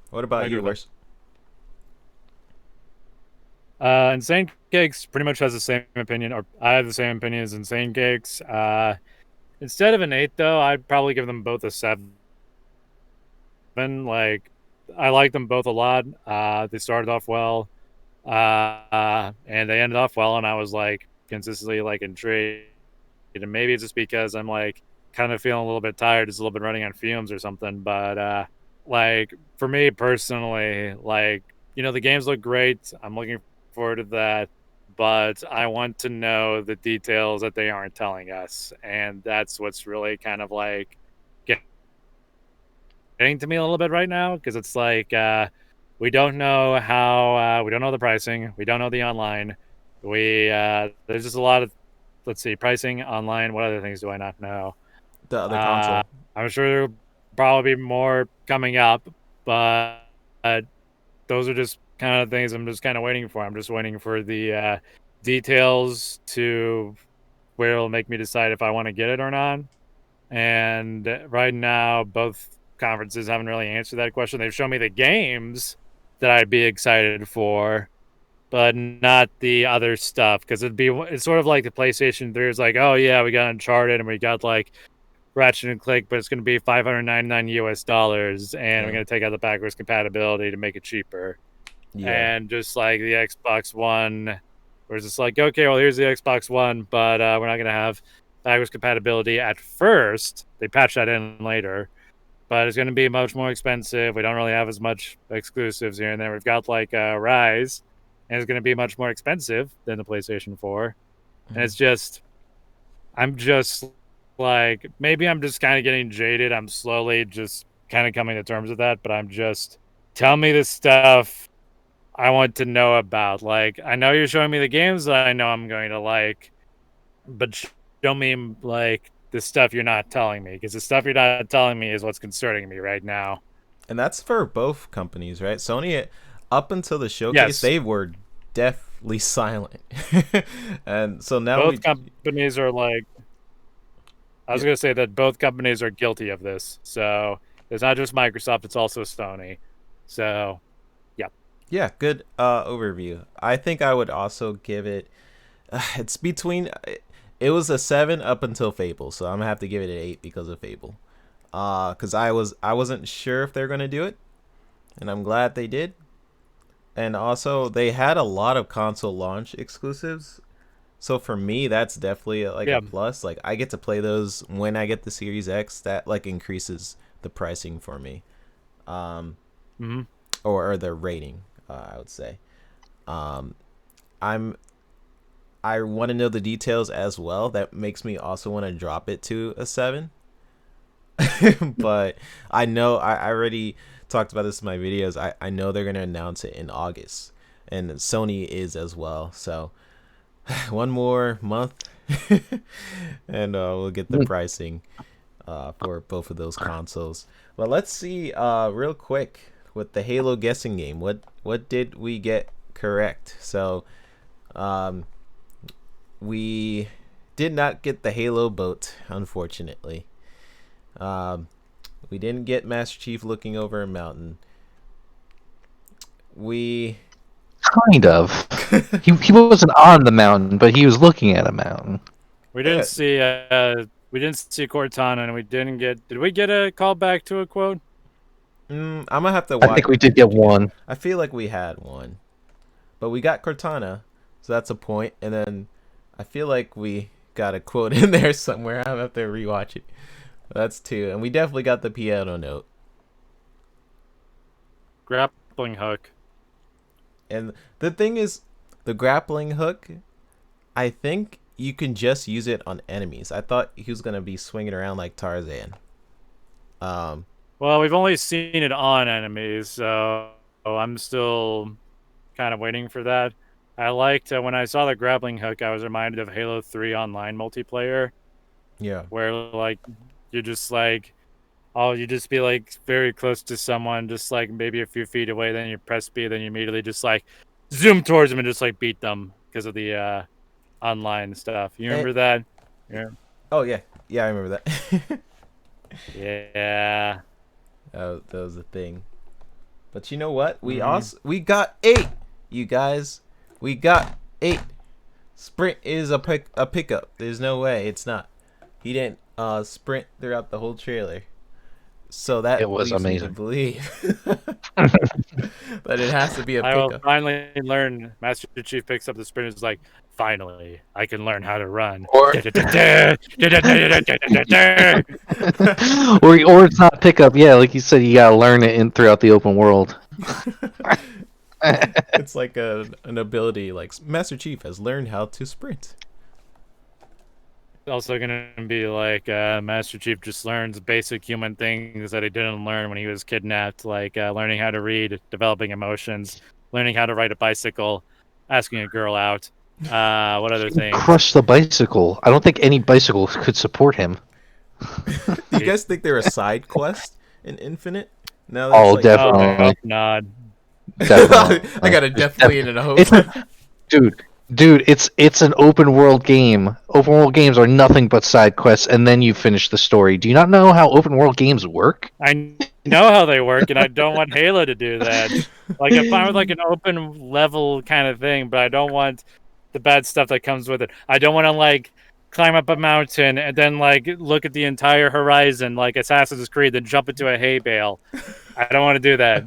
What about you, Lars? Insane Cakes pretty much has the same opinion, or I have the same opinion as Insane Cakes. Instead of an 8, though, I'd probably give them both a 7. Like, I like them both a lot. They started off well, and they ended off well, and I was like consistently like intrigued. And maybe it's just because I'm like kind of feeling a little bit tired, just a little bit running on fumes or something. But like for me personally, like the games look great. I'm looking forward to that, but I want to know the details that they aren't telling us, and that's what's really kind of like getting to me a little bit right now, because it's like we don't know how we don't know the pricing, we don't know the online, there's just a lot of pricing online. What other things do I not know? The other console. I'm sure there'll probably be more coming up, but those are just kind of things I'm just kind of waiting for. I'm just waiting for the details to where it'll make me decide if I want to get it or not. And right now, both conferences haven't really answered that question. They've shown me the games that I'd be excited for, but not the other stuff, because it's sort of like the PlayStation 3 is like, oh yeah, we got Uncharted and we got like Ratchet and Clank, but it's going to be $599 and we're going to take out the backwards compatibility to make it cheaper. And just like the Xbox One, where it's just like, okay, well here's the Xbox One, but we're not going to have backwards compatibility at first. They patch that in later, but it's going to be much more expensive. We don't really have as much exclusives here and there. We've got like Rise, and it's going to be much more expensive than the PlayStation 4. And it's just, I'm just like, maybe I'm just kind of getting jaded. I'm slowly just kind of coming to terms with that, but I'm just, tell me the stuff I want to know about. Like, I know you're showing me the games that I know I'm going to like, but show me like the stuff you're not telling me, because the stuff you're not telling me is what's concerning me right now. And that's for both companies, right? Sony, up until the showcase, they were deathly silent. And so now both companies are like, I was going to say that both companies are guilty of this. So it's not just Microsoft, it's also Sony. So yeah, good overview. I think I would also give it, it's between, it was a 7 up until Fable, so I'm gonna have to give it an 8 because of Fable. Because I wasn't sure if they're gonna do it, and I'm glad they did. And also they had a lot of console launch exclusives, so for me that's definitely like a plus. Like I get to play those when I get the Series X. That like increases the pricing for me, or the rating. I would say. I want to know the details as well. That makes me also want to drop it to a 7. But I know I already talked about this in my videos. I know they're going to announce it in August, and Sony is as well. So one more month and we'll get the pricing for both of those consoles. But let's see real quick with the Halo guessing game. What did we get correct? So we did not get the Halo boat, unfortunately. We didn't get Master Chief looking over a mountain. We kind of he wasn't on the mountain, but he was looking at a mountain. We didn't see Cortana, and we didn't get. Did we get a call back to a quote? I'm gonna have to watch. I think we did get one. I feel like we had one, but we got Cortana, so that's a point. And then I feel like we got a quote in there somewhere. I have to rewatch it, That's 2, and we definitely got the piano note. Grappling hook. And the thing is, the grappling hook, I think you can just use it on enemies. I thought he was gonna be swinging around like Tarzan. Well, we've only seen it on enemies, so I'm still kind of waiting for that. I liked when I saw the grappling hook, I was reminded of Halo 3 online multiplayer. Yeah. Where like you're just like, oh, you just be like very close to someone, just like maybe a few feet away, then you press B, then you immediately just like zoom towards them and just like beat them because of the online stuff. You remember that? Yeah. Oh yeah, yeah, I remember that. Yeah. That was a thing. But you know what? We got 8, you guys. We got 8. Sprint is a pickup. There's no way it's not. He didn't sprint throughout the whole trailer. So that it was leads amazing. me to believe that it has to be a I pickup. will finally learn. Master Chief picks up the sprint. Is like, finally, I can learn how to run. Or it's not pickup. Yeah, like you said, you gotta learn it throughout the open world. It's like an ability. Like Master Chief has learned how to sprint. Also gonna be like Master Chief just learns basic human things that he didn't learn when he was kidnapped, like learning how to read, developing emotions, learning how to ride a bicycle, asking a girl out. What other things? Crush the bicycle. I don't think any bicycle could support him. Do you guys think there are side quests in Infinite? No. Oh, like, definitely. I hope not. Definitely. I got a definitely and a hope. Dude, it's an open world game. Open world games are nothing but side quests, and then you finish the story. Do you not know how open world games work? I know how they work, and I don't want Halo to do that. Like, if I'm with like an open level kind of thing, but I don't want the bad stuff that comes with it. I don't want to like climb up a mountain and then like look at the entire horizon like Assassin's Creed, then jump into a hay bale. I don't want to do that.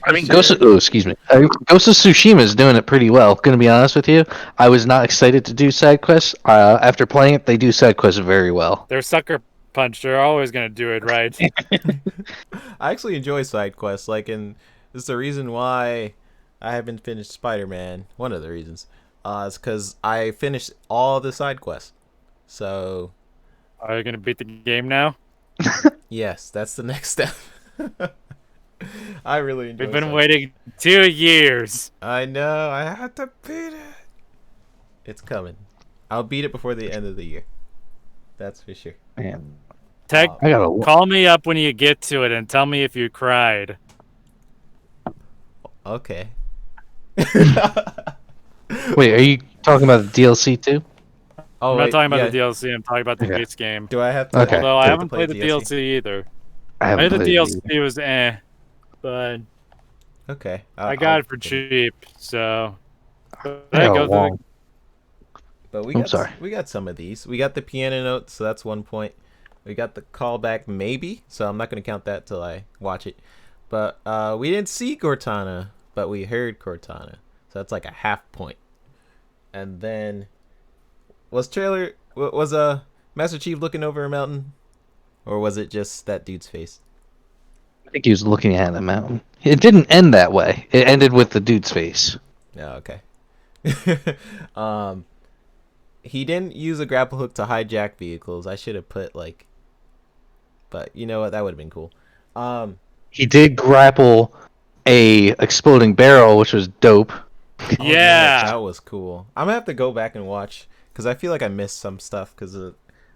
I mean, Ghost of Tsushima is doing it pretty well. Gonna be honest with you, I was not excited to do side quests. After playing it, they do side quests very well. They're sucker punch. They're always gonna do it right. I actually enjoy side quests. Like, and this is the reason why I haven't finished Spider-Man. One of the reasons, is because I finished all the side quests. So, are you gonna beat the game now? Yes, that's the next step. I really enjoy. We've been waiting 2 years. I know. I have to beat it. It's coming. I'll beat it before the end of the year. That's for sure. Man. Call me up when you get to it and tell me if you cried. Okay. Wait, are you talking about the DLC too? Oh, I'm not talking about the DLC. I'm talking about the base game. Do I have to? Okay. Although I haven't played the DLC either. I haven't the played DLC was but okay. I got it for cheap, so. But we I'm got sorry. we got some of these. We got the piano note, so that's 1 point. We got the callback maybe, so I'm not gonna count that till I watch it. But we didn't see Cortana, but we heard Cortana, so that's like a half point. And then was Master Chief looking over a mountain, or was it just that dude's face? I think he was looking at the mountain. It didn't end that way. It ended with the dude's face. Oh, okay. He didn't use a grapple hook to hijack vehicles. I should have put like, but you know what? That would have been cool. He did grapple a exploding barrel, which was dope. Yeah, that was cool. I'm gonna have to go back and watch because I feel like I missed some stuff because of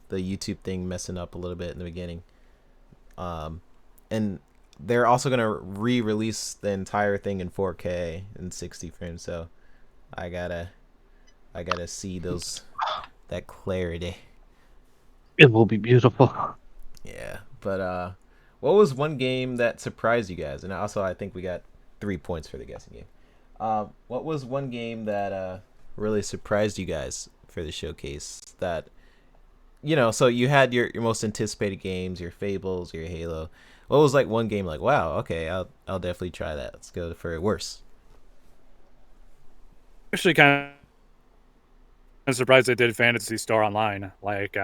the YouTube thing messing up a little bit in the beginning. And they're also gonna re-release the entire thing in 4K and 60 frames, so I gotta see that clarity. It will be beautiful. Yeah, but what was one game that surprised you guys? And also, I think we got 3 points for the guessing game. What was one game that really surprised you guys for the showcase? That, you know, so you had your most anticipated games, your Fables, your Halo. What was like one game like, wow, okay, I'll definitely try that. Let's go for worse. Actually, kind of surprised they did Fantasy Star Online. Like,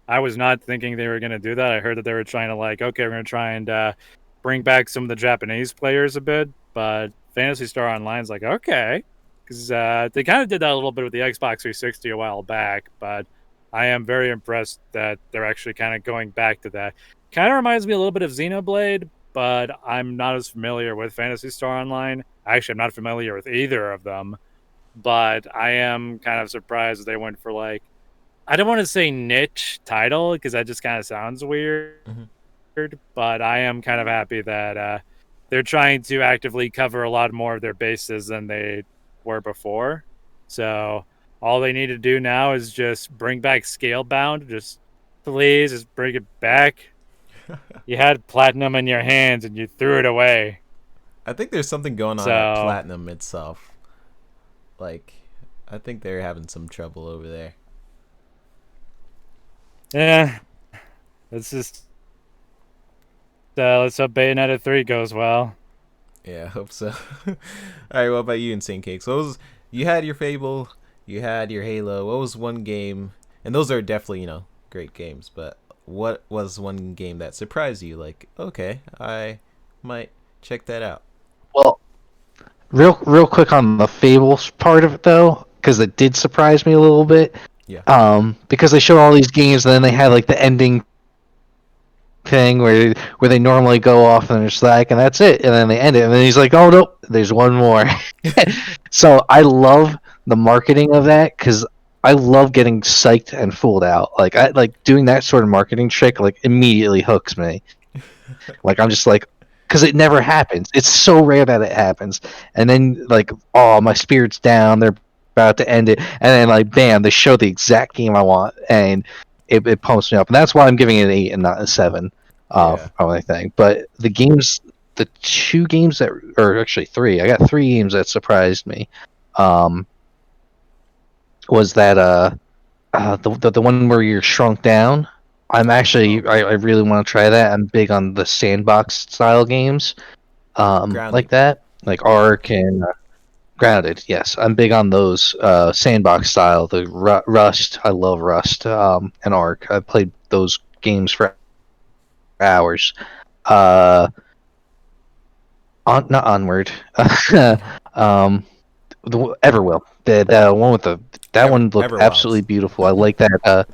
I was not thinking they were going to do that. I heard that they were trying to like, okay, we're going to try and bring back some of the Japanese players a bit, but Phantasy Star Online's like, okay, because they kind of did that a little bit with the Xbox 360 a while back, but I am very impressed that they're actually kind of going back to that. Kind of reminds me a little bit of Xenoblade, but I'm not as familiar with Phantasy Star Online. Actually, I'm not familiar with either of them, but I am kind of surprised they went for like, I don't want to say niche title because that just kind of sounds weird, but I am kind of happy that they're trying to actively cover a lot more of their bases than they were before. So all they need to do now is just bring back Scalebound. Just please, just bring it back. You had Platinum in your hands and you threw it away. I think there's something going on at Platinum itself. Like, I think they're having some trouble over there. Yeah, let's just let's hope Bayonetta 3 goes well. Yeah, I hope so. All right, what about you, Insane Cakes? What was, you had your Fable, you had your Halo. What was one game, and those are definitely, you know, great games, but what was one game that surprised you? Like, okay, I might check that out. Well, real quick on the Fables part of it though, because it did surprise me a little bit. Yeah. Because they showed all these games, and then they had like the ending thing where they normally go off and they're just like, and that's it, and then they end it, and then he's like, oh nope, there's one more. So I love the marketing of that because I love getting psyched and fooled out. Like I like doing that sort of marketing trick. Like immediately hooks me. Like I'm just like, because it never happens. It's so rare that it happens, and then like, oh, my spirit's down. They're about to end it, and then like bam, they show the exact game I want, and it pumps me up, and that's why I'm giving it an 8 and not a 7 probably thing. But the games, the 2 games that, or actually 3, I got 3 games that surprised me. Was that the one where you're shrunk down? I'm actually I really want to try that. I'm big on the sandbox style games like that, like Ark and Grounded. Yes, I'm big on those sandbox style. The Rust, I love Rust, and Ark. I played those games for hours. Not Onward. The Everwill. The one with that one looked absolutely beautiful. I like that.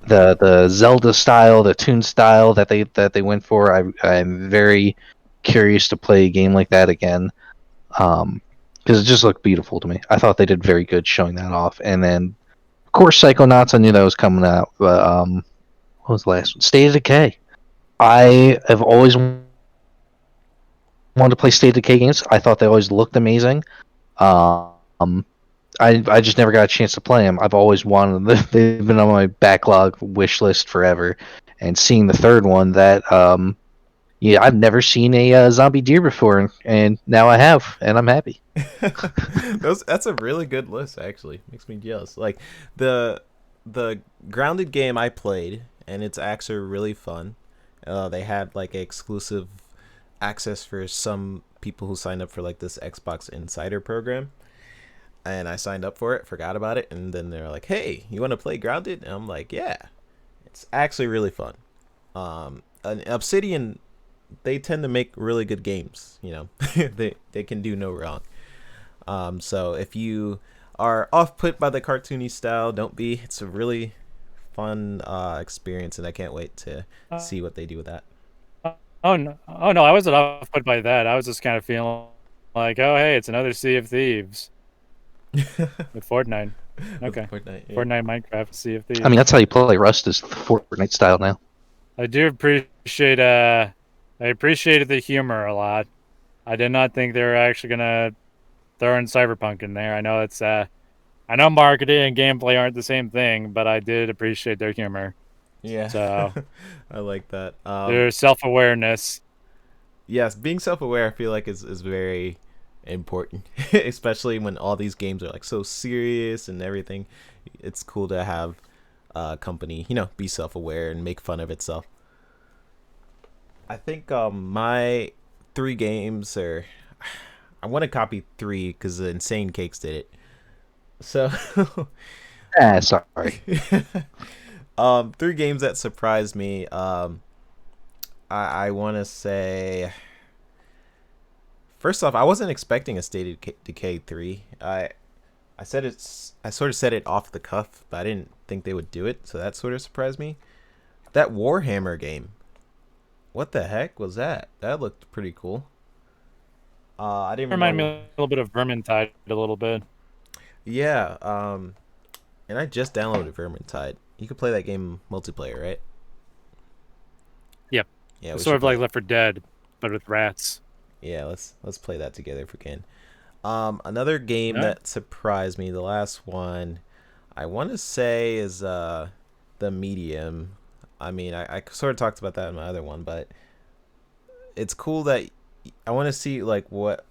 The Zelda style, the Toon style that they went for. I'm very curious to play a game like that again. Because it just looked beautiful to me. I thought they did very good showing that off. And then, of course, Psychonauts, I knew that was coming out. But what was the last one? State of Decay. I have always wanted to play State of Decay games. I thought they always looked amazing. I just never got a chance to play them. I've always wanted them. They've been on my backlog wish list forever. And seeing the third one, that yeah, I've never seen a zombie deer before, and now I have, and I'm happy. That's a really good list, actually. Makes me jealous. Like the Grounded game I played, and it's actually really fun. They had like exclusive access for some people who signed up for like this Xbox Insider program, and I signed up for it, forgot about it, and then they're like, "Hey, you want to play Grounded?" And I'm like, "Yeah." It's actually really fun. And Obsidian, they tend to make really good games, you know. they can do no wrong. So if you are off put by the cartoony style, don't be. It's a really fun experience, and I can't wait to see what they do with that. Oh no, I wasn't off put by that. I was just kind of feeling like, oh hey, it's another Sea of Thieves with Fortnite. Okay, Fortnite, yeah. Fortnite, Minecraft, Sea of Thieves. I mean, that's how you play Rust, is Fortnite style now. I do appreciate I appreciated the humor a lot. I did not think they were actually gonna throw in Cyberpunk in there. I know it's I know marketing and gameplay aren't the same thing, but I did appreciate their humor. Yeah. So I like that. Their self-awareness. Yes, being self-aware I feel like is very important, especially when all these games are like so serious and everything. It's cool to have a company, you know, be self-aware and make fun of itself. I think my 3 games are, I want to copy 3 because the Insane Cakes did it. So sorry. Three games that surprised me. I want to say, first off, I wasn't expecting a State of Decay 3. I sort of said it off the cuff, but I didn't think they would do it, so that sort of surprised me. That Warhammer game, what the heck was that? That looked pretty cool. I didn't Remind me a little bit of Vermintide a little bit. Yeah, and I just downloaded Vermintide. You could play that game multiplayer, right? Yep. Yeah, It's sort of like Left 4 Dead, but with rats. Yeah, let's play that together if we can. Another game that surprised me, the last one, I want to say is The Medium. I mean, I sort of talked about that in my other one, but it's cool that I want to see like what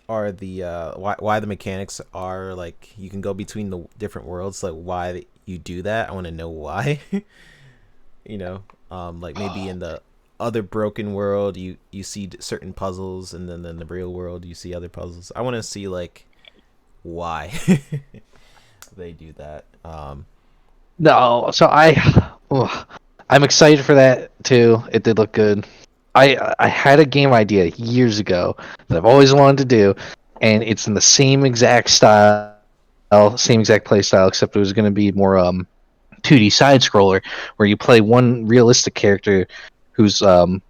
are the why the mechanics are like you can go between the different worlds, like why you do that. I want to know why. You know, like maybe in the other broken world you see certain puzzles, and then in the real world you see other puzzles. I want to see like why they do that. No, so I'm excited for that too. It did look good. I had a game idea years ago that I've always wanted to do, and it's in the same exact style, same exact play style, except it was going to be more 2D side scroller, where you play one realistic character who's he's a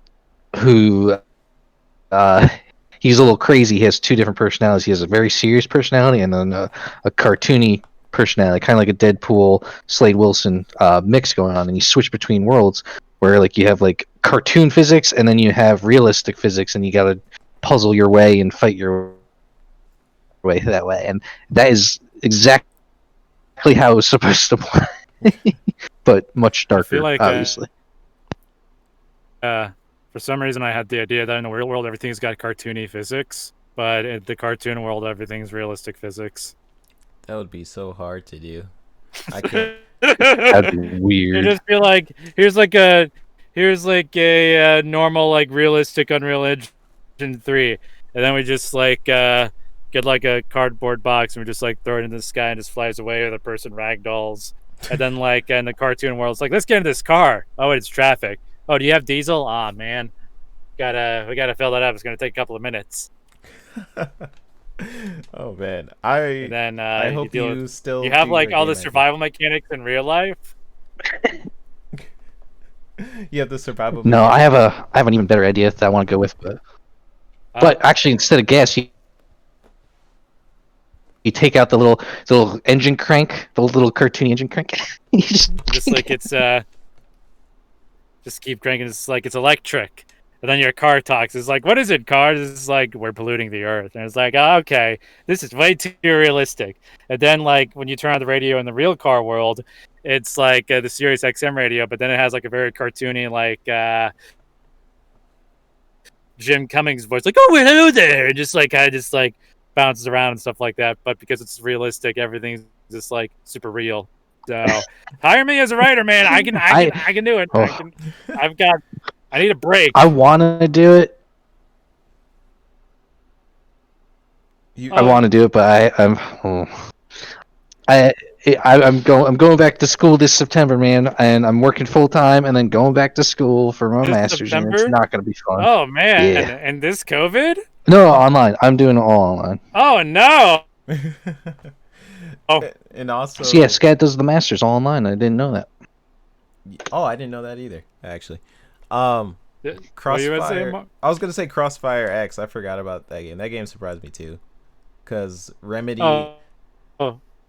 little crazy. He has two different personalities. He has a very serious personality and then a cartoony personality, kind of like a Deadpool Slade Wilson mix going on, and you switch between worlds where like you have like cartoon physics and then you have realistic physics, and you gotta puzzle your way and fight your way that way, and that is exactly how it was supposed to play. But much darker, like, obviously. For some reason I had the idea that in the real world everything's got cartoony physics, but in the cartoon world everything's realistic physics. That would be so hard to do. I can't. That'd be weird. It'd just be like, here's like a normal like realistic Unreal Engine 3, and then we just like get like a cardboard box and we just like throw it in the sky and just flies away, or the person ragdolls. And then like in the cartoon world, it's like, let's get in this car. Oh, it's traffic. Oh, do you have diesel? Ah, man, we gotta fill that up. It's gonna take a couple of minutes. Oh man, And then I hope you still you have do like your all the game survival mechanics in real life. You have the survival. No, I have an even better idea that I want to go with, but actually instead of gas, you take out the little engine crank, the little cartoony engine crank. You just like it's just keep cranking. It's like it's electric. And then your car talks. It's like, what is it, car? It's like, we're polluting the earth. And it's like, oh, okay, this is way too realistic. And then, like, when you turn on the radio in the real car world, it's like the Sirius XM radio, but then it has like a very cartoony, like Jim Cummings voice, like, oh, hello there, and just like kind of just like bounces around and stuff like that. But because it's realistic, everything's just like super real. So hire me as a writer, man. I can do it. Oh. I need a break. I want to do it. I want to do it, but I'm going back to school this September, man, and I'm working full time and then going back to school for my master's, and it's not going to be fun. Oh man, Yeah. and this COVID? No, online. I'm doing it all online. Oh no. And also, So yeah, Scat does the masters all online. I didn't know that. Oh, I didn't know that either, actually. What you were Crossfire. saying, Mark? I was gonna say Crossfire X. I forgot about that game. That game surprised me too, because Remedy.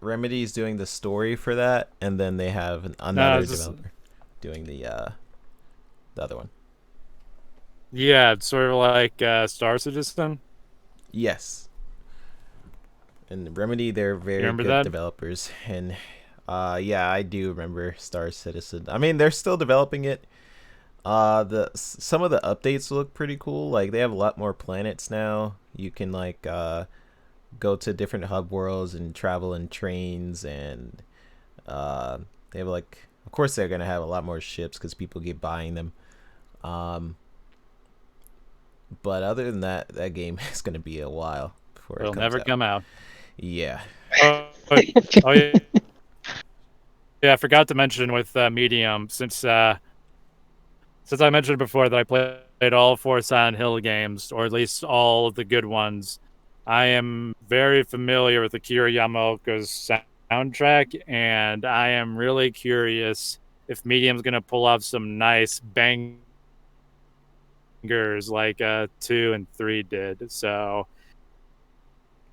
Remedy's doing the story for that, and then they have another developer doing the other one. Yeah, it's sort of like Star Citizen. Yes. And Remedy, they're very Remember good that? developers, and yeah, I do remember Star Citizen. I mean, they're still developing it. Some of the updates look pretty cool. Like they have a lot more planets now. You can like go to different hub worlds and travel in trains, and they have like, of course they're gonna have a lot more ships because people keep buying them. But other than that, that game is gonna be a while before It'll it comes never out. come out. Yeah. Oh yeah. Yeah, I forgot to mention with Medium, since I mentioned before that I played all 4 Silent Hill games, or at least all of the good ones, I am very familiar with Akira Yamaoka's soundtrack, and I am really curious if Medium's going to pull off some nice bangers like 2 and 3 did. So,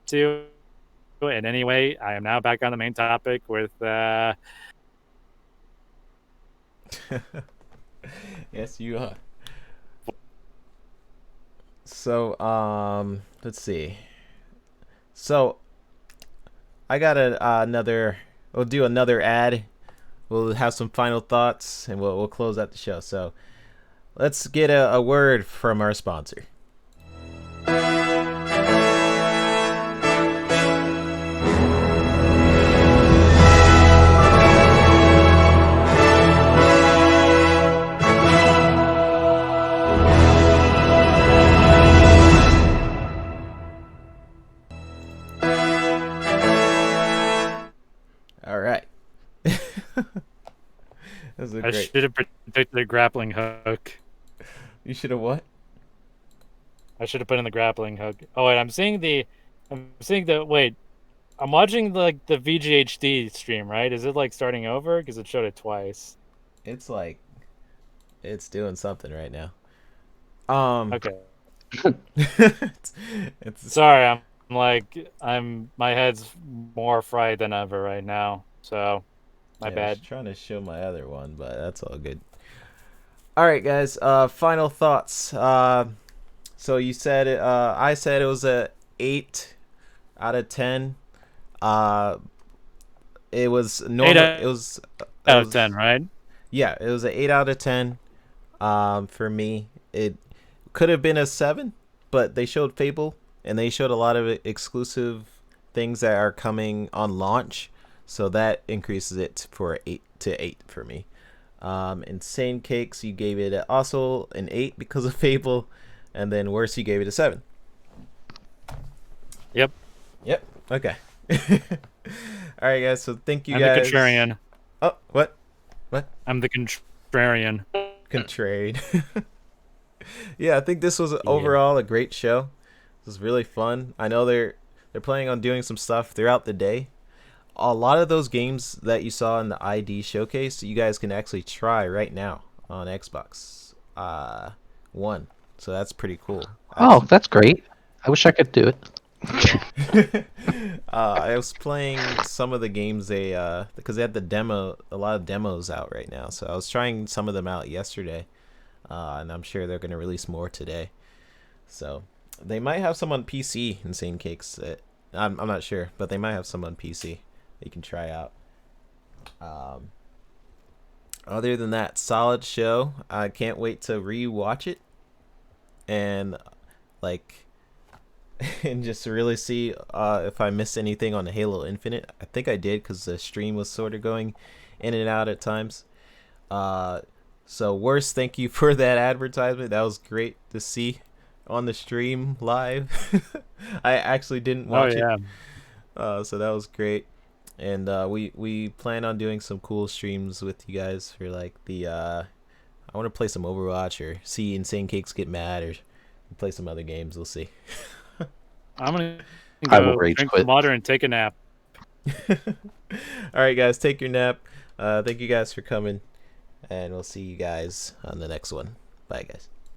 2, and anyway, I am now back on the main topic with... Yes, you are. So, let's see. So, I got another. We'll do another ad. We'll have some final thoughts, and we'll close out the show. So, let's get a word from our sponsor. All right. I should have predicted a grappling hook. You should have what? I should have put in the grappling hook. Oh wait, I'm seeing the wait. I'm watching the VGHD stream, right? Is it like starting over? Because it showed it twice. It's like it's doing something right now. Okay. it's sorry, I'm my head's more fried than ever right now. So my I bad. was trying to show my other one, but that's all good. All right, guys. Final thoughts. So you said it. I said it was a 8 out of 10. It was normal. It was out of 10, right? Yeah, it was an 8 out of 10. For me, it could have been a 7, but they showed Fable and they showed a lot of exclusive things that are coming on launch, so that increases it for 8 for me. Insane Cakes, you gave it also an 8 because of Fable, and then Worse, you gave it a 7. Yep. Okay. All right, guys. So thank you I'm guys. the contrarian. Oh, what? I'm the contrarian. Contrarian. Yeah, I think this was overall a great show. This was really fun. I know they're planning on doing some stuff throughout the day. A lot of those games that you saw in the ID showcase, you guys can actually try right now on Xbox One. So that's pretty cool. Oh, that's great. I wish I could do it. I was playing some of the games because they had a lot of demos out right now. So I was trying some of them out yesterday, and I'm sure they're going to release more today. So they might have some on PC. Insane Cakes. I'm not sure, but they might have some on PC that you can try out. Other than that, solid show. I can't wait to re-watch it and and just really see if I missed anything on Halo Infinite. I think I did because the stream was sort of going in and out at times. So Worse, thank you for that advertisement. That was great to see on the stream live. I actually didn't watch it. So that was great. And we plan on doing some cool streams with you guys for like the I want to play some Overwatch or see Insane Cakes get mad or play some other games. We'll see. I'm gonna I will go rage drink quit. some water and take a nap. All right, guys, take your nap. Thank you guys for coming, and we'll see you guys on the next one. Bye, guys.